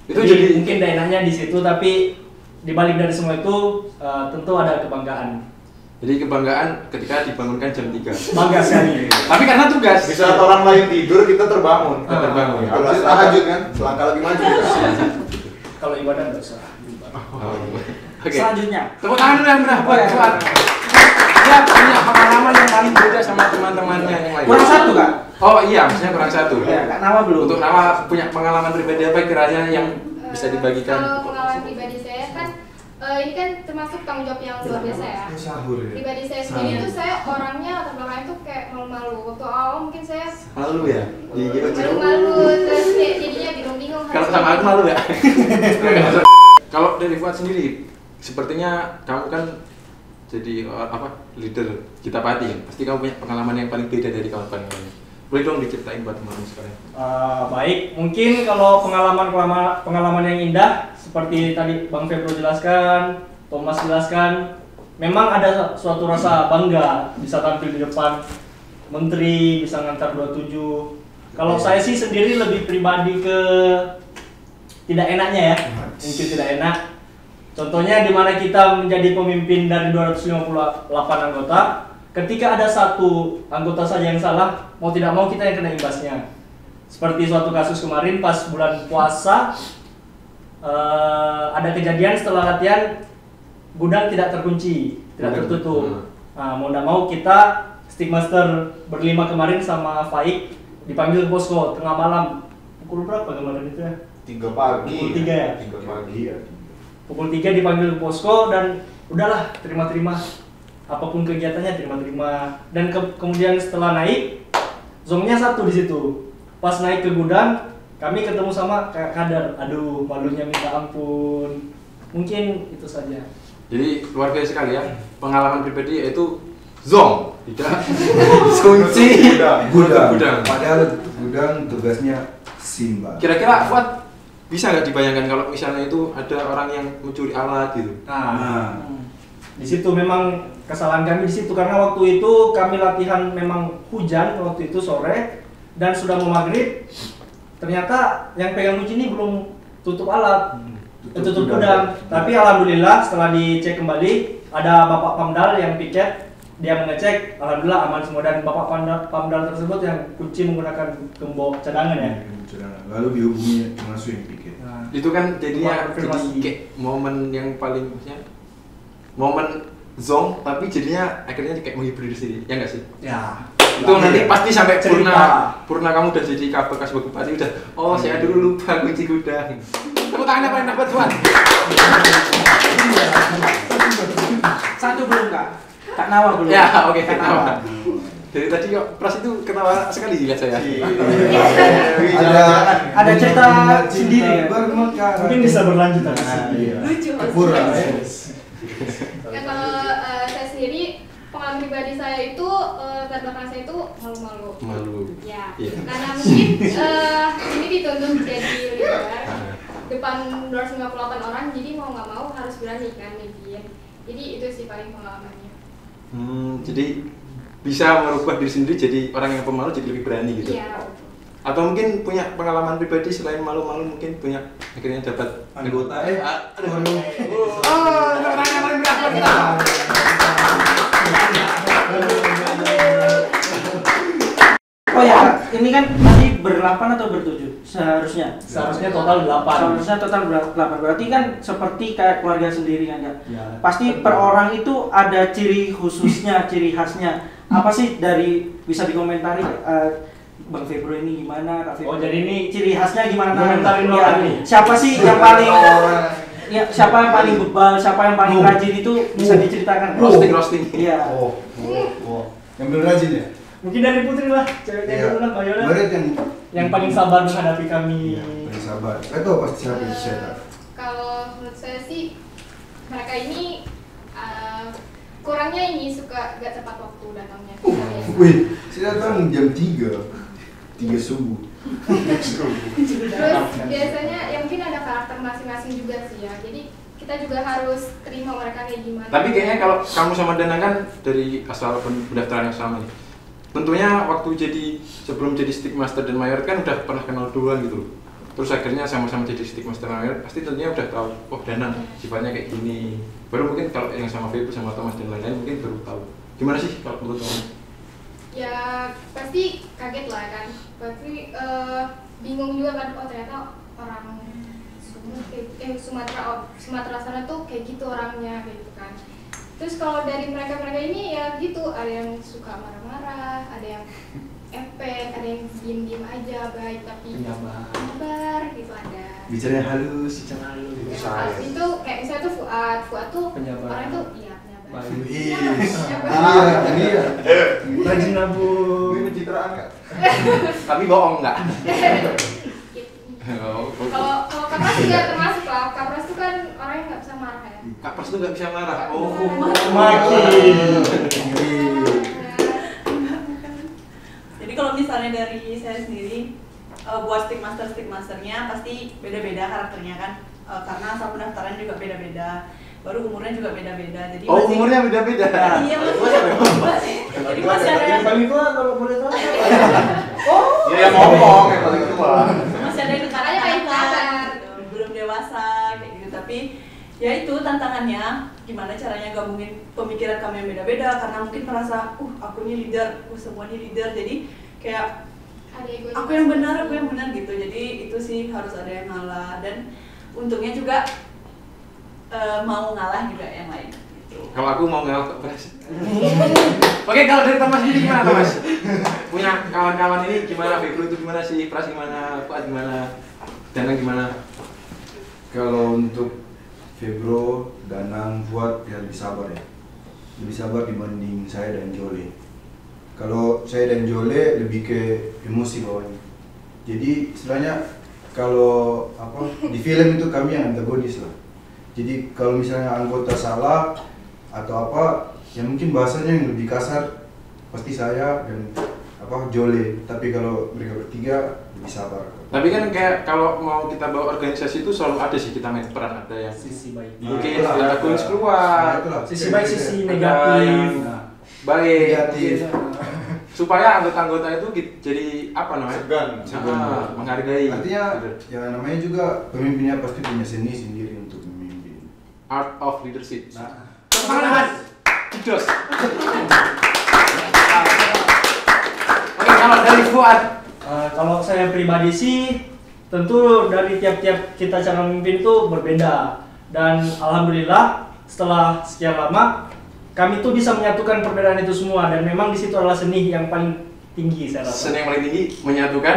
Itu Jadi jadi mungkin enaknya di situ, tapi dibalik dari semua itu tentu ada kebanggaan. jadi kebanggaan ketika dibangunkan jam 3. Bangga sekali. Tapi karena tugas. Di saat orang lain tidur kita terbangun. Kita terbangun. Habis tahajud kan, selangkah lebih maju kita. Kalau ibadah nggak usah. Oke. Selanjutnya. Tepuk tangan dulu yang benar buat Fuad. Dia punya pengalaman yang paling beda sama teman-temannya yang lain. Kurang satu kak. Oh iya, maksudnya kurang satu. Ya, Kak Nawa belum. Untuk Nawa punya pengalaman pribadi apa kiranya yang bisa dibagikan? Kalau pengalaman pribadi saya kan ini kan termasuk tanggung jawab yang luar biasa ya. Sahur ya. Pribadi saya sendiri tuh saya orangnya latar belakangnya tuh kayak malu-malu. Waktu awal mungkin saya Malu ya? malu-malu terus kayak jadinya bingung-bingung. Kalau harus sama aku gimana. malu ya? Kalau dari Fuad sendiri, sepertinya kamu kan jadi leader kita pati. Pasti kamu punya pengalaman yang paling beda dari kawan-kawan yang lain. Boleh dong diceritain buat teman-teman sekalian. Baik, mungkin kalau pengalaman yang indah seperti tadi Bang Febro jelaskan, Thomas jelaskan, memang ada suatu rasa bangga bisa tampil di depan menteri, bisa ngantar 27. Kalau saya sih sendiri lebih pribadi ke tidak enaknya ya, mungkin tidak enak. Contohnya di mana kita menjadi pemimpin dari 258 anggota, ketika ada satu anggota saja yang salah, mau tidak mau kita yang kena imbasnya. Seperti suatu kasus kemarin pas bulan puasa, ada kejadian setelah latihan gudang tidak terkunci, tidak tertutup. Nah, mau tidak mau kita Stickmaster berlima kemarin sama Faik dipanggil ke posko tengah malam. Pukul berapa kemarin itu ya? 3 pagi. Pukul 3 ya? 3 pagi ya. Pukul 3 dipanggil ke posko dan udahlah terima-terima. Apapun kegiatannya terima-terima. Dan kemudian setelah naik, zongnya satu di situ. Pas naik ke gudang, kami ketemu sama Kak Kadar. Aduh, malunya minta ampun. Mungkin itu saja. Jadi luar biasa sekali ya, pengalaman pribadi yaitu zong, tidak kunci Gudang. Padahal gudang tugasnya Simba. Kira-kira Fuad bisa nggak dibayangkan kalau misalnya itu ada orang yang mencuri alat gitu? Nah, di situ memang kesalahan kami di situ karena waktu itu kami latihan memang hujan waktu itu sore dan sudah mau maghrib. Ternyata yang pegang kunci ini belum tutup alat, tutup gudang. Tapi alhamdulillah setelah dicek kembali ada Bapak Pamdal yang piket, dia mengecek, alhamdulillah aman semua dan Bapak Pamdal tersebut yang kunci menggunakan gembok cadangan ya. Lalu dihubungi langsung yang pikir. Nah, Itu kan jadinya jadi Konfirmasi. kayak momen yang paling maksudnya momen zong tapi jadinya akhirnya kayak menghibur diri sendiri, ya nggak sih? ya. Itu nanti pasti sampai Cerita. purna kamu udah jadi bekas bupati udah, oh saya dulu lupa kunci gudang. Tepuk tangan apa yang dapat Fuad? Satu belum kak. Kak Nawa belum. Ya, oke, Kak Nawa. Nawa. Dari tadi kok Pras itu ketawa sekali lihat saya. Ada cerita sendiri ya? Mungkin bisa berlanjut aja. Lucu mas. Kurang. Ya kalau saya sendiri pengalaman pribadi saya itu latar belakang saya itu malu-malu. Malu. Ya, Iya. karena mungkin ini dituntut jadi leader depan 258 orang, jadi mau nggak mau harus berani kan mimpin. Jadi itu sih paling pengalamannya. Jadi bisa merubah diri sendiri jadi orang yang pemalu jadi lebih berani gitu. Iya. Atau mungkin punya pengalaman pribadi selain malu-malu mungkin punya akhirnya dapat Anggota Oh ya kak, ini kan tadi ber-8 atau ber-7 seharusnya? Seharusnya total 8. Seharusnya total 8, berarti kan seperti kayak keluarga sendiri kan kak? Ya. Pasti per orang itu ada ciri khususnya, ciri khasnya. Apa sih dari bisa dikomentari Bang Febro ini gimana? Kak Febro? Oh, jadi ini ciri khasnya gimana? komentarin Ya, orang nih. siapa sih yang paling ya, siapa yang paling bebal, siapa yang paling rajin itu bisa diceritakan. roasting. Iya. Yang belum rajin ya? Mungkin dari Putri lah, ceweknya Iya. dulu lah, Mbak Yola. Barat Yang paling sabar menghadapi kami. paling sabar. Itu pasti siapa yang saya tahu. Kalau menurut saya sih mereka ini kurangnya ini suka gak tepat waktu datangnya. Wih, saya datang jam 3 subuh. Terus biasanya ya mungkin ada karakter masing-masing juga sih ya. Jadi kita juga harus terima mereka kayak gimana. Tapi kayaknya kalau kamu sama Danang kan dari asal pendaftaran yang sama nih. Tentunya waktu jadi sebelum jadi Stickmaster dan Mayor kan udah pernah kenal duluan gitu loh. terus akhirnya sama-sama jadi stick master manager, pasti tentunya udah tahu, oh Danang sifatnya kayak gini. Baru mungkin kalau yang sama Febri sama Thomas dan lain-lain mungkin baru tahu. Gimana sih kalau menurut kamu? Ya pasti kaget lah kan, pasti bingung juga kan, oh ternyata orang Sumatera sana tuh kayak gitu orangnya gitu kan. Terus kalau dari mereka ini ya gitu, ada yang suka marah-marah, ada yang efek, ada yang diem-diem aja baik tapi sabar gitu ada. Bicaranya halus. Itu kayak misalnya tuh Fuad tuh Penyabar. orang tuh iya penyabar. Iya. Rajin nabung. Ini pencitraan nggak? Tapi bohong nggak? Kalau Kapras juga termasuk lah. Kapras tuh kan orang yang nggak bisa marah ya. Kapras tuh nggak bisa marah. Oh, Makin. Jadi kalau misalnya dari saya sendiri buat stick masternya pasti beda-beda karakternya kan, karena asal pendaftaran juga beda-beda, baru umurnya juga beda-beda. Jadi oh umurnya beda-beda. Iya masih. Jadi masih ada Yang paling tua kalau boleh tahu. Ya yang ngomong yang paling tua. masih ada yang Caranya kayak anak-anak gitu, belum dewasa kayak gitu. Tapi ya itu tantangannya, gimana caranya gabungin pemikiran kami yang beda-beda, karena mungkin merasa aku ini leader, semuanya leader, jadi kayak Ada ego aku yang benar gitu. Jadi itu sih harus ada yang ngalah, dan untungnya juga mau ngalah juga yang lain gitu. Kalau aku mau ngalah kok Pras. Oke, kalau dari Thomas ini gimana Thomas? Punya kawan-kawan ini gimana? Febru itu gimana sih? Pras gimana? Fuad gimana? Danang gimana? Kalau untuk Febro, Danang, Fuad ya lebih sabar ya. Lebih sabar dibanding saya dan Jole. Kalau saya dan Jole lebih ke emosi bawahnya. Jadi istilahnya kalau di film itu kami yang antagonis lah. Jadi kalau misalnya anggota salah atau ya mungkin bahasanya yang lebih kasar pasti saya dan Jole. Tapi kalau mereka bertiga lebih sabar. Tapi kan kayak kalau mau kita bawa organisasi itu selalu ada sih kita main peran, ada yang Sisi baik. mungkin ada kulis keluar, Sisi baik, sisi negatif. baik, Negatif. supaya anggota-anggota itu jadi apa namanya? Segan. Menghargai. Artinya ya namanya juga pemimpinnya pasti punya seni sendiri untuk memimpin. Art of leadership. Nah, Semangat, Didos. Oke, kalau dari Fuad, Kalau saya pribadi sih, tentu dari tiap-tiap kita cara memimpin itu berbeda. Dan alhamdulillah setelah sekian lama kami tuh bisa menyatukan perbedaan itu semua, dan memang di situ adalah seni yang paling tinggi saya rasa. seni yang paling tinggi menyatukan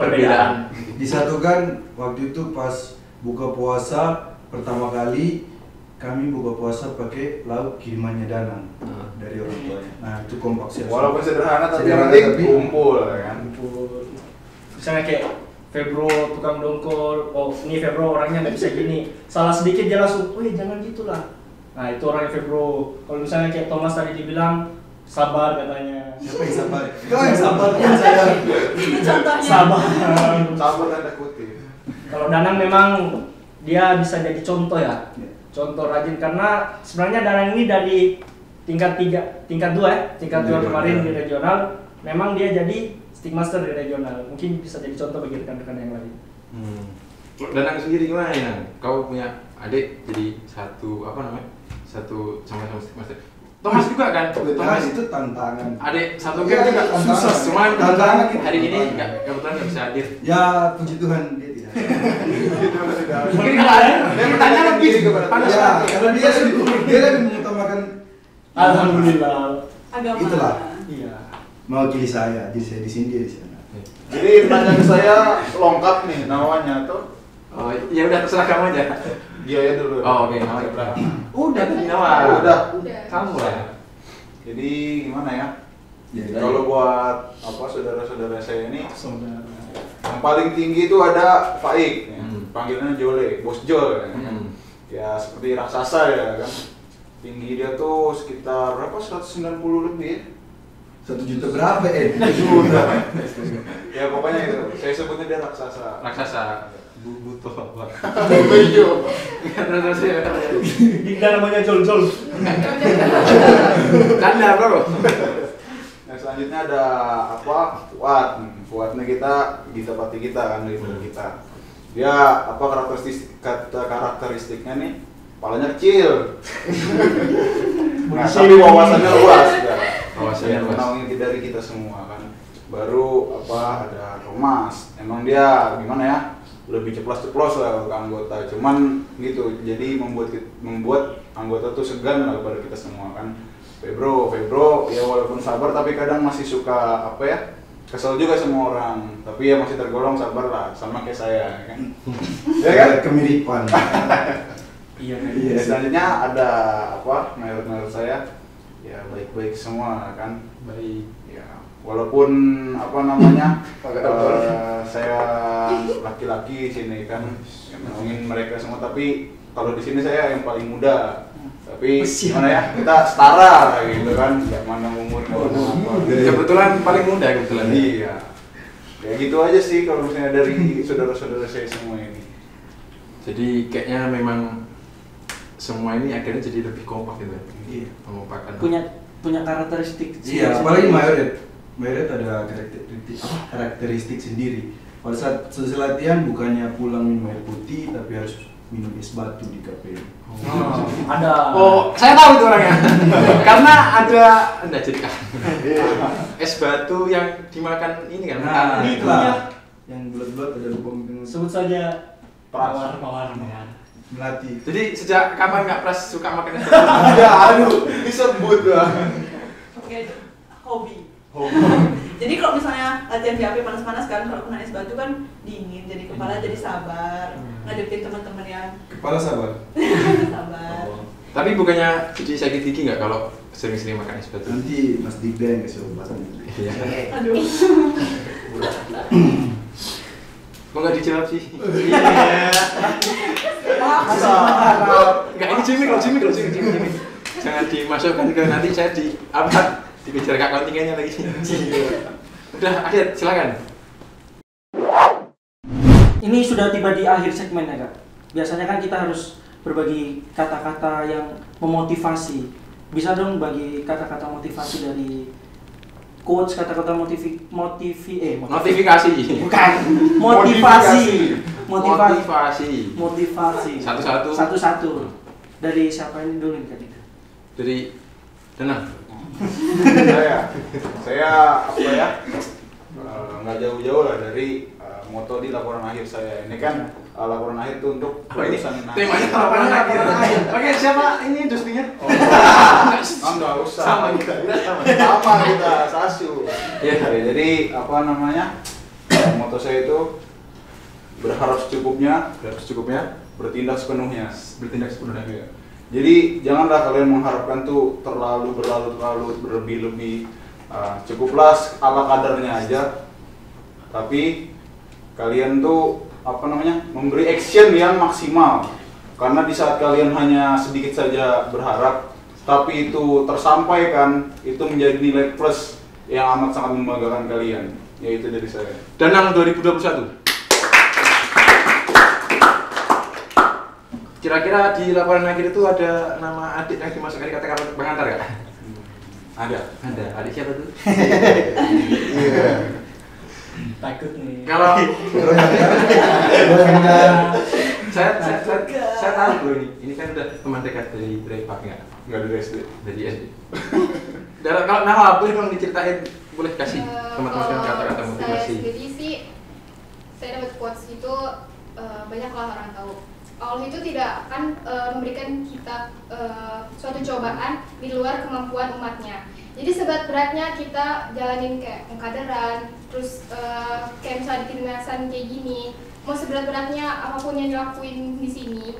perbedaan. disatukan waktu itu pas buka puasa pertama kali kami buka puasa pakai lauk kirimannya Danang dari orang tuanya. Nah itu kompak sekali. Walaupun sederhana tapi Sederhana, penting tapi- kumpul kan. Misalnya kayak Febro tukang dongkol, oh ini Febro orangnya nggak bisa gini, salah sedikit dia langsung, weh jangan gitulah. Nah itu orangnya Febro. Kalau misalnya kayak Thomas tadi dibilang sabar katanya. Siapa yang sabar? Kau yang sabar kan saya. Itu contohnya. Sabar. Sabar tanda kutip. Kalau Danang memang dia bisa jadi contoh ya, contoh rajin, karena sebenarnya Danang ini dari tingkat 2 kemarin di regional, memang dia jadi stick master di regional, mungkin bisa jadi contoh bagi rekan-rekan yang lain. Danang sendiri gimana ya? Kau punya adik jadi satu sama-sama stick master. Thomas juga kan? Thomas itu tantangan. Adik satu Iya, kan juga tantangan. susah, cuman Tantangan. hari ini kebetulan nggak bisa hadir. Ya puji Tuhan dia tidak. Mungkin kalau ada pertanyaan lebih panas Ya, lagi. karena dia lebih mengutamakan Alhamdulillah. Agama. Itulah. Iya. mewakili saya. Jadi saya di sini dia di sana. Jadi pertanyaan saya lengkap nih namanya tuh. Oh, ya udah terserah kamu aja. Dia ya dulu. Oh, oke, nama Udah. Udah tadi nama. Udah. Kamu lah. Jadi gimana ya? Jadi, Kalau buat saudara-saudara saya ini Saudara. yang paling tinggi itu ada Faik, ya. Panggilannya Jole, Bos Jol. Ya, kan? Ya seperti raksasa ya kan. Tinggi dia tuh sekitar berapa? 190 lebih. Ya? 1 juta berapa Sudah. Ya pokoknya itu. Saya sebutnya dia raksasa. Raksasa. Butuh apa? Bejo. Terus ya. Di namanya Jol-Jol. Kanda bro. Nah selanjutnya ada apa? Fuad. Fuadnya kita pati kita kan dari kita. Dia apa karakteristiknya nih, kepalanya kecil. Nah, tapi wawasannya luas ya. Wawasannya luas. Menaungi dari kita semua kan. Baru apa ada Thomas. Emang dia gimana ya? Lebih ceplos-ceplos lah ke anggota. Cuman gitu. Jadi membuat anggota tuh segan lah kepada kita semua kan. Febro ya walaupun sabar tapi kadang masih suka apa ya? Kesel juga sama orang, tapi ya masih tergolong sabar lah, sama kayak saya kan. Ya kan? Kemiripan. Iya. Selanjutnya ada apa? Mayor saya, ya baik-baik semua kan. Baik. Ya walaupun apa namanya, saya laki-laki sini kan, yang menolongin mereka semua, tapi kalau di sini saya yang paling muda. Tapi gimana ya, kita setara gitu kan, nggak mandang umur, nggak mandang apa. Kebetulan paling muda kebetulan. Iya. Kayak gitu aja sih kalau misalnya dari saudara-saudara saya semua ini. Jadi kayaknya memang semua ini akhirnya jadi lebih kompak gitu. Iya. Mengompakkan. Punya karakteristik. Iya, apalagi Mayoret ada karakteristik sendiri. Pada saat selesai latihan bukannya pulang minum air putih, tapi harus minum es batu di KPM. Ada. Oh, saya tahu itu orangnya. Karena ada jadi kan. Es batu yang dimakan ini kan. Nah, Ini itulah. punya. Yang bulat-bulat ada lubang dengan Sebut saja Pras. mawar. melati. Jadi sejak kapan nggak Pras suka makan es batu? Ya, aduh, disebut lah. Oke, hobi. Jadi kalau misalnya latihan JAP panas-panas kan, kalau kena es batu kan dingin, jadi kepala jadi sabar, ngadepin teman-teman yang Kepala sabar. sabar. Tapi bukannya jadi sakit gigi nggak kalau sering-sering makan es batu? Nanti Mas Dikda yang kasih obat. Iya. Aduh. Kok nggak dijawab sih? Nggak, ini Jimmy. Jangan dimasukkan ke nanti saya di apa? Dikejar kak kontingennya lagi. Udah, akhir silakan. Ini sudah tiba di akhir segmen ya Kak. Biasanya kan kita harus berbagi kata-kata yang memotivasi. Bisa dong bagi kata-kata motivasi dari quotes, kata-kata Notifikasi. Bukan. Motivasi. Satu-satu. Dari siapa ini dulu nih Kak? Dari Danang. saya apa ya, nggak jauh-jauh lah dari moto di laporan akhir saya ini kan. Laporan akhir itu untuk ini temanya laporan akhir. Oke, siapa ini Dustinya? Nggak usah Sama kita Sasu. Iya. Jadi apa namanya, moto saya itu berharap secukupnya, bertindak sepenuhnya. Ya. Jadi janganlah kalian mengharapkan tuh terlalu berlebih-lebih. Cukuplah ala kadarnya aja. Tapi kalian tuh apa namanya, memberi action yang maksimal. Karena di saat kalian hanya sedikit saja berharap, tapi itu tersampaikan, itu menjadi nilai plus yang amat sangat membanggakan kalian. Yaitu dari saya. Danang 2021. Kira-kira di laporan akhir itu ada nama adik yang dimasukkan di kata pengantar nggak? Ada. Adik siapa tuh? Iya. Takut nih. Kalau saya tahu bro ini kan udah teman dekat dari Pak Nggak dari SD. dari SD. Kalau nama boleh dong diceritain, boleh kasih teman-teman kata-kata motivasi. Saya sendiri sih, saya dapat quotes itu banyaklah orang tahu. Allah itu tidak akan memberikan kita suatu cobaan di luar kemampuan umatnya. Jadi seberat beratnya kita jalanin kayak pengkaderan, terus kayak misalnya di timnasan kayak gini, mau seberat beratnya apapun yang dilakuin di sini,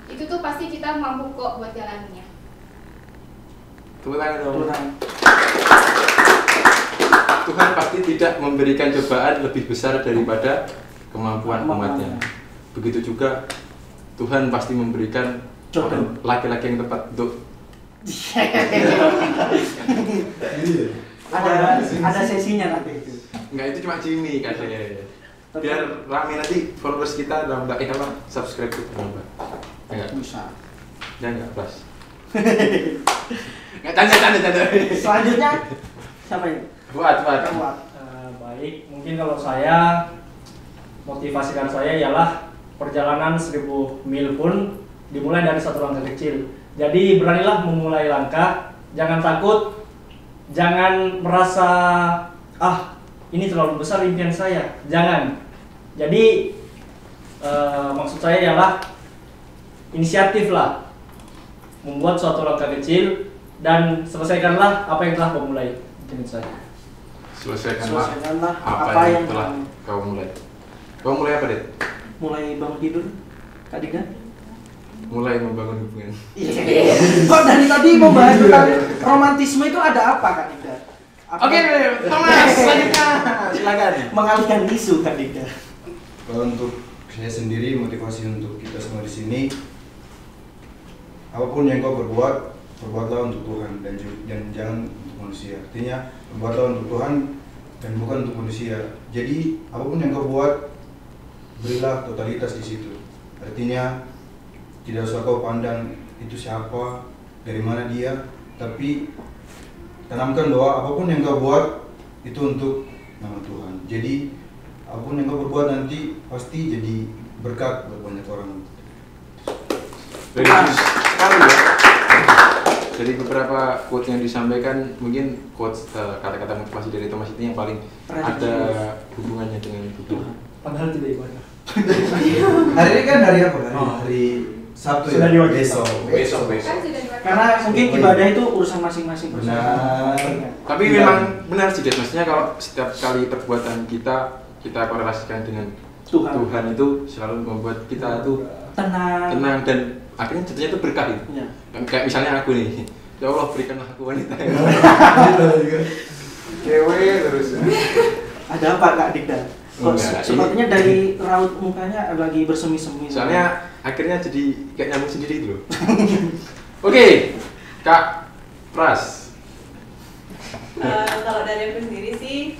itu tuh pasti kita mampu kok buat jalaninnya. Tepuk tangan dong. Tuhan pasti tidak memberikan cobaan lebih besar daripada kemampuan umatnya. Begitu juga Tuhan pasti memberikan Jodoh. laki-laki yang tepat untuk ada sesinya nanti itu. enggak, itu cuma Jimmy katanya. Biar rame nanti followers kita nambah subscribe itu nambah. Enggak Bisa. ya enggak plus. Enggak canda. Selanjutnya siapa ini? Buat. Baik, mungkin kalau saya motivasi dari saya ialah perjalanan 1000 mil pun dimulai dari satu langkah kecil. Jadi beranilah memulai langkah, jangan takut, jangan merasa ini terlalu besar impian saya, jangan. Jadi maksud saya ialah inisiatif lah, membuat suatu langkah kecil dan selesaikanlah apa yang telah kau mulai. Mungkin saya. Selesaikanlah apa yang telah kau mulai. Kau mulai apa, Det? Mulai bangun tidur, Kak Dika? Mulai membangun hubungan. Kok dari tadi membahas tentang romantisme itu ada apa, Kak Dika? Oke, Thomas, selanjutnya silakan. Mengalihkan isu, Kak Dika. Kalau untuk saya sendiri, motivasi untuk kita semua di sini, apapun yang kau perbuat, perbuatlah untuk Tuhan dan jangan untuk manusia. Artinya perbuatlah untuk Tuhan dan bukan untuk manusia. Jadi apapun yang kau buat, berilah totalitas di situ. Artinya tidak usah kau pandang itu siapa, dari mana dia, tapi tanamkan doa apapun yang kau buat itu untuk nama Tuhan. Jadi apapun yang kau perbuat nanti pasti jadi berkat buat banyak orang. Bagus sekali ya. Jadi beberapa quote yang disampaikan, mungkin quote kata-kata motivasi dari Thomas ini yang paling ada hubungannya dengan Tuhan. Padahal tidak ibadah. Hari ini kan hari apa? Hari Sabtu Sudah ya? diwajibkan. Besok. Kan sudah dua Karena mungkin ibadah itu urusan masing-masing. Benar. Tapi memang benar sih, Des. Maksudnya kalau setiap kali perbuatan kita korelasikan dengan Tuhan itu selalu membuat kita tuh tenang dan akhirnya jadinya itu berkah itu. Ya. Kayak misalnya aku nih, ya Allah berikanlah aku wanita yang Cewek terus. Ada apa, Kak Dika? Kok Enggak, sepertinya dari raut mukanya lagi bersemi-semi. soalnya akhirnya jadi kayak nyambung sendiri gitu loh. Oke, Kak Pras. Kalau dari aku sendiri sih,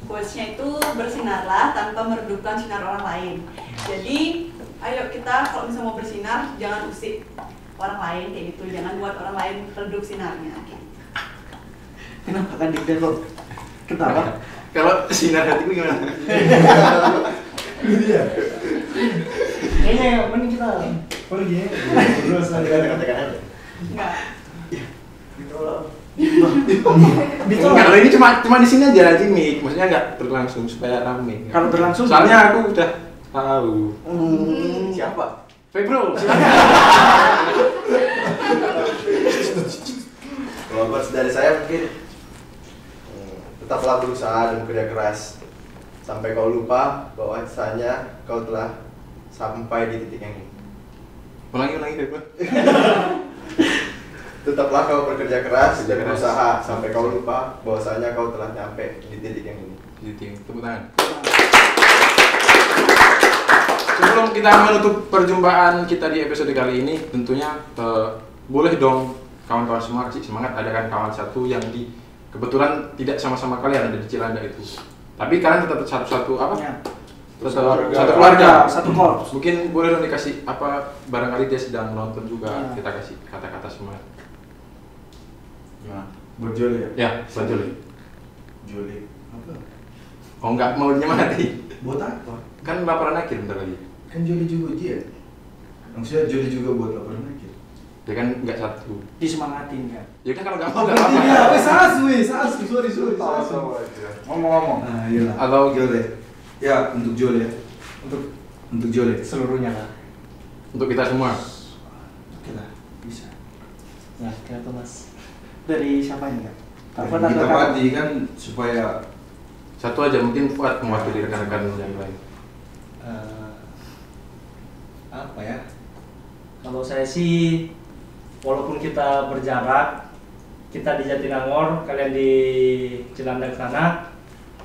quotes-nya itu bersinarlah tanpa meredupkan sinar orang lain. Jadi, ayo kita kalau misalnya mau bersinar, jangan usik orang lain kayak gitu. Jangan buat orang lain redup sinarnya. Kenapa Kak Dika kok ketawa? Kalau sinar hatiku gimana? Kayaknya mending kita pergi ya. Terus nanti Katakan aja. Enggak. Kalau ini cuma di sini aja Jimmy, maksudnya nggak berlangsung supaya rame. Kalau berlangsung soalnya aku udah tahu. Siapa? Febro, silakan. Kalau buat dari saya mungkin tetaplah berusaha dan bekerja keras sampai kau lupa bahwasanya kau telah sampai di titik yang ini. Ulangi Febro. Tetaplah kau bekerja keras dan berusaha sampai kau lupa bahwasanya kau telah nyampe di titik yang ini. Tepuk tangan. Sebelum kita menutup perjumpaan kita di episode kali ini, tentunya boleh dong kawan-kawan semua kasih semangat. Ada kan kawan satu yang kebetulan tidak sama-sama kalian ada di Cilanda itu. Tapi kalian tetap satu apa? Ya. Satu keluarga. Satu korps. Mungkin boleh dong dikasih apa, barangkali dia sedang nonton juga, Ya. kita kasih kata-kata semangat. Nah, buat Jole ya? Ya, buat Joli. Jole apa? Oh enggak mau nyemangati. Buat apa? Kan laporan akhir bentar lagi. Kan Jole juga ujian. Maksudnya Jole juga buat laporan akhir. Dia kan enggak satu. Disemangatin kan. Ya kan kalau enggak mau enggak apa-apa. Iya, sorry. Ngomong-ngomong. Nah, iya lah. Atau Jole. Ya, untuk Jole ya. Untuk Jole. seluruhnya lah. untuk kita semua. Oke lah, bisa. Nah, kayak Thomas. Dari siapa ini Kak? Kak Fuad Kita atau Kak? pati kan supaya Satu aja mungkin Fuad mewakili rekan-rekan yang lain. Apa ya? Kalau saya sih, walaupun kita berjarak, kita di Jatinangor, kalian di Cilandak sana,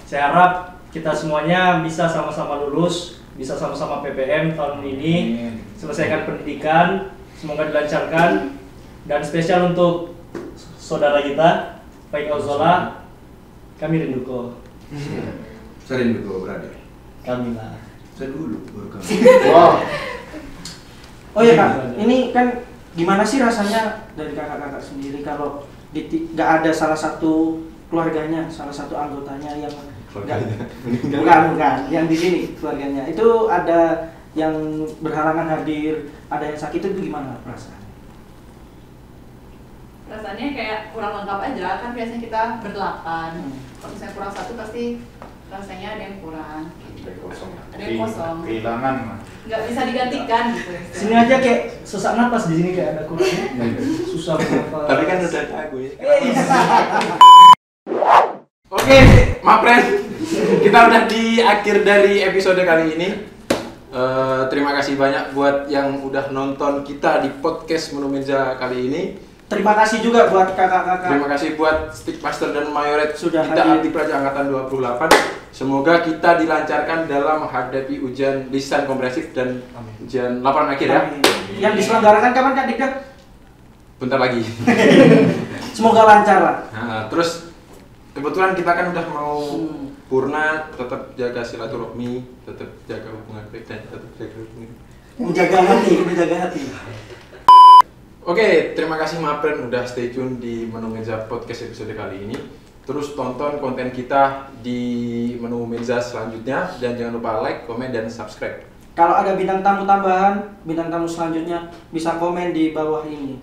saya harap kita semuanya bisa sama-sama lulus, bisa sama-sama PPM tahun ini, selesaikan pendidikan, semoga dilancarkan, dan spesial untuk saudara kita, Pak Auzola, kami rindu kau. saya rindu kau berada. Kami lah. Saya dulu baru kamu. Wow. Oh iya Kak, ini kan gimana sih rasanya dari kakak-kakak sendiri kalau nggak ada salah satu keluarganya, salah satu anggotanya yang bukan yang di sini keluarganya itu ada yang berhalangan hadir, ada yang sakit, itu gimana perasaan? Rasanya kayak kurang lengkap aja, kan biasanya kita berdelapan. Kalau misalnya kurang satu pasti rasanya ada yang kurang. Ada yang kosong. Kehilangan. Nggak bisa digantikan gitu. Sini aja kayak sesak napas, di sini kayak ada kurangnya. Susah bernafas. Tapi kan udah ada aku ya. Oke, Mapren, kita udah di akhir dari episode kali ini. Terima kasih banyak buat yang udah nonton kita di podcast Menu Meja kali ini. Terima kasih juga buat kakak-kakak. Terima kasih buat Stickmaster dan Mayoret Sudah kita hadir. Abdi Praja Angkatan 28. Semoga kita dilancarkan dalam menghadapi ujian lisan komprehensif dan ujian laporan akhir ya. Yang diselenggarakan kapan Kak Dikda? Bentar lagi. Semoga lancar lah. Nah, terus kebetulan kita kan udah mau purna, tetap jaga silaturahmi, tetap jaga hubungan baik dan tetap jaga hubungan. Menjaga hati. Oke, terima kasih Mapren udah stay tune di Menu Meja Podcast episode kali ini. Terus tonton konten kita di Menu Meja selanjutnya dan jangan lupa like, komen, dan subscribe. Kalau ada bintang tamu tambahan, bintang tamu selanjutnya bisa komen di bawah ini.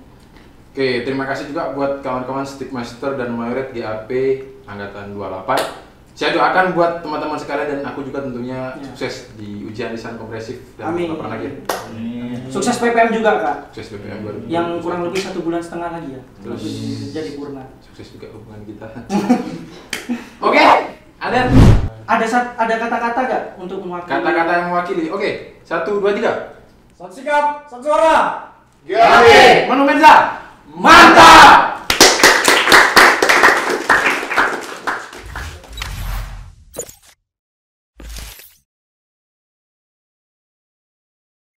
Oke, terima kasih juga buat kawan-kawan Stickmaster dan Mayoret GAP Angkatan 28. Saya doakan buat teman-teman sekalian dan aku juga tentunya sukses di ujian lisan komprehensif dan Amin. laporan akhir. Sukses PPM juga Kak. Sukses BPM baru. Yang kurang lebih 1,5 bulan lagi ya. Terus Jadi purna. sukses juga hubungan kita. Oke, Ada kata-kata gak untuk mewakili? kata-kata yang mewakili. Oke, 1, 2, 3. Satu sikap, satu suara. GAP. Menu Meja, mantap!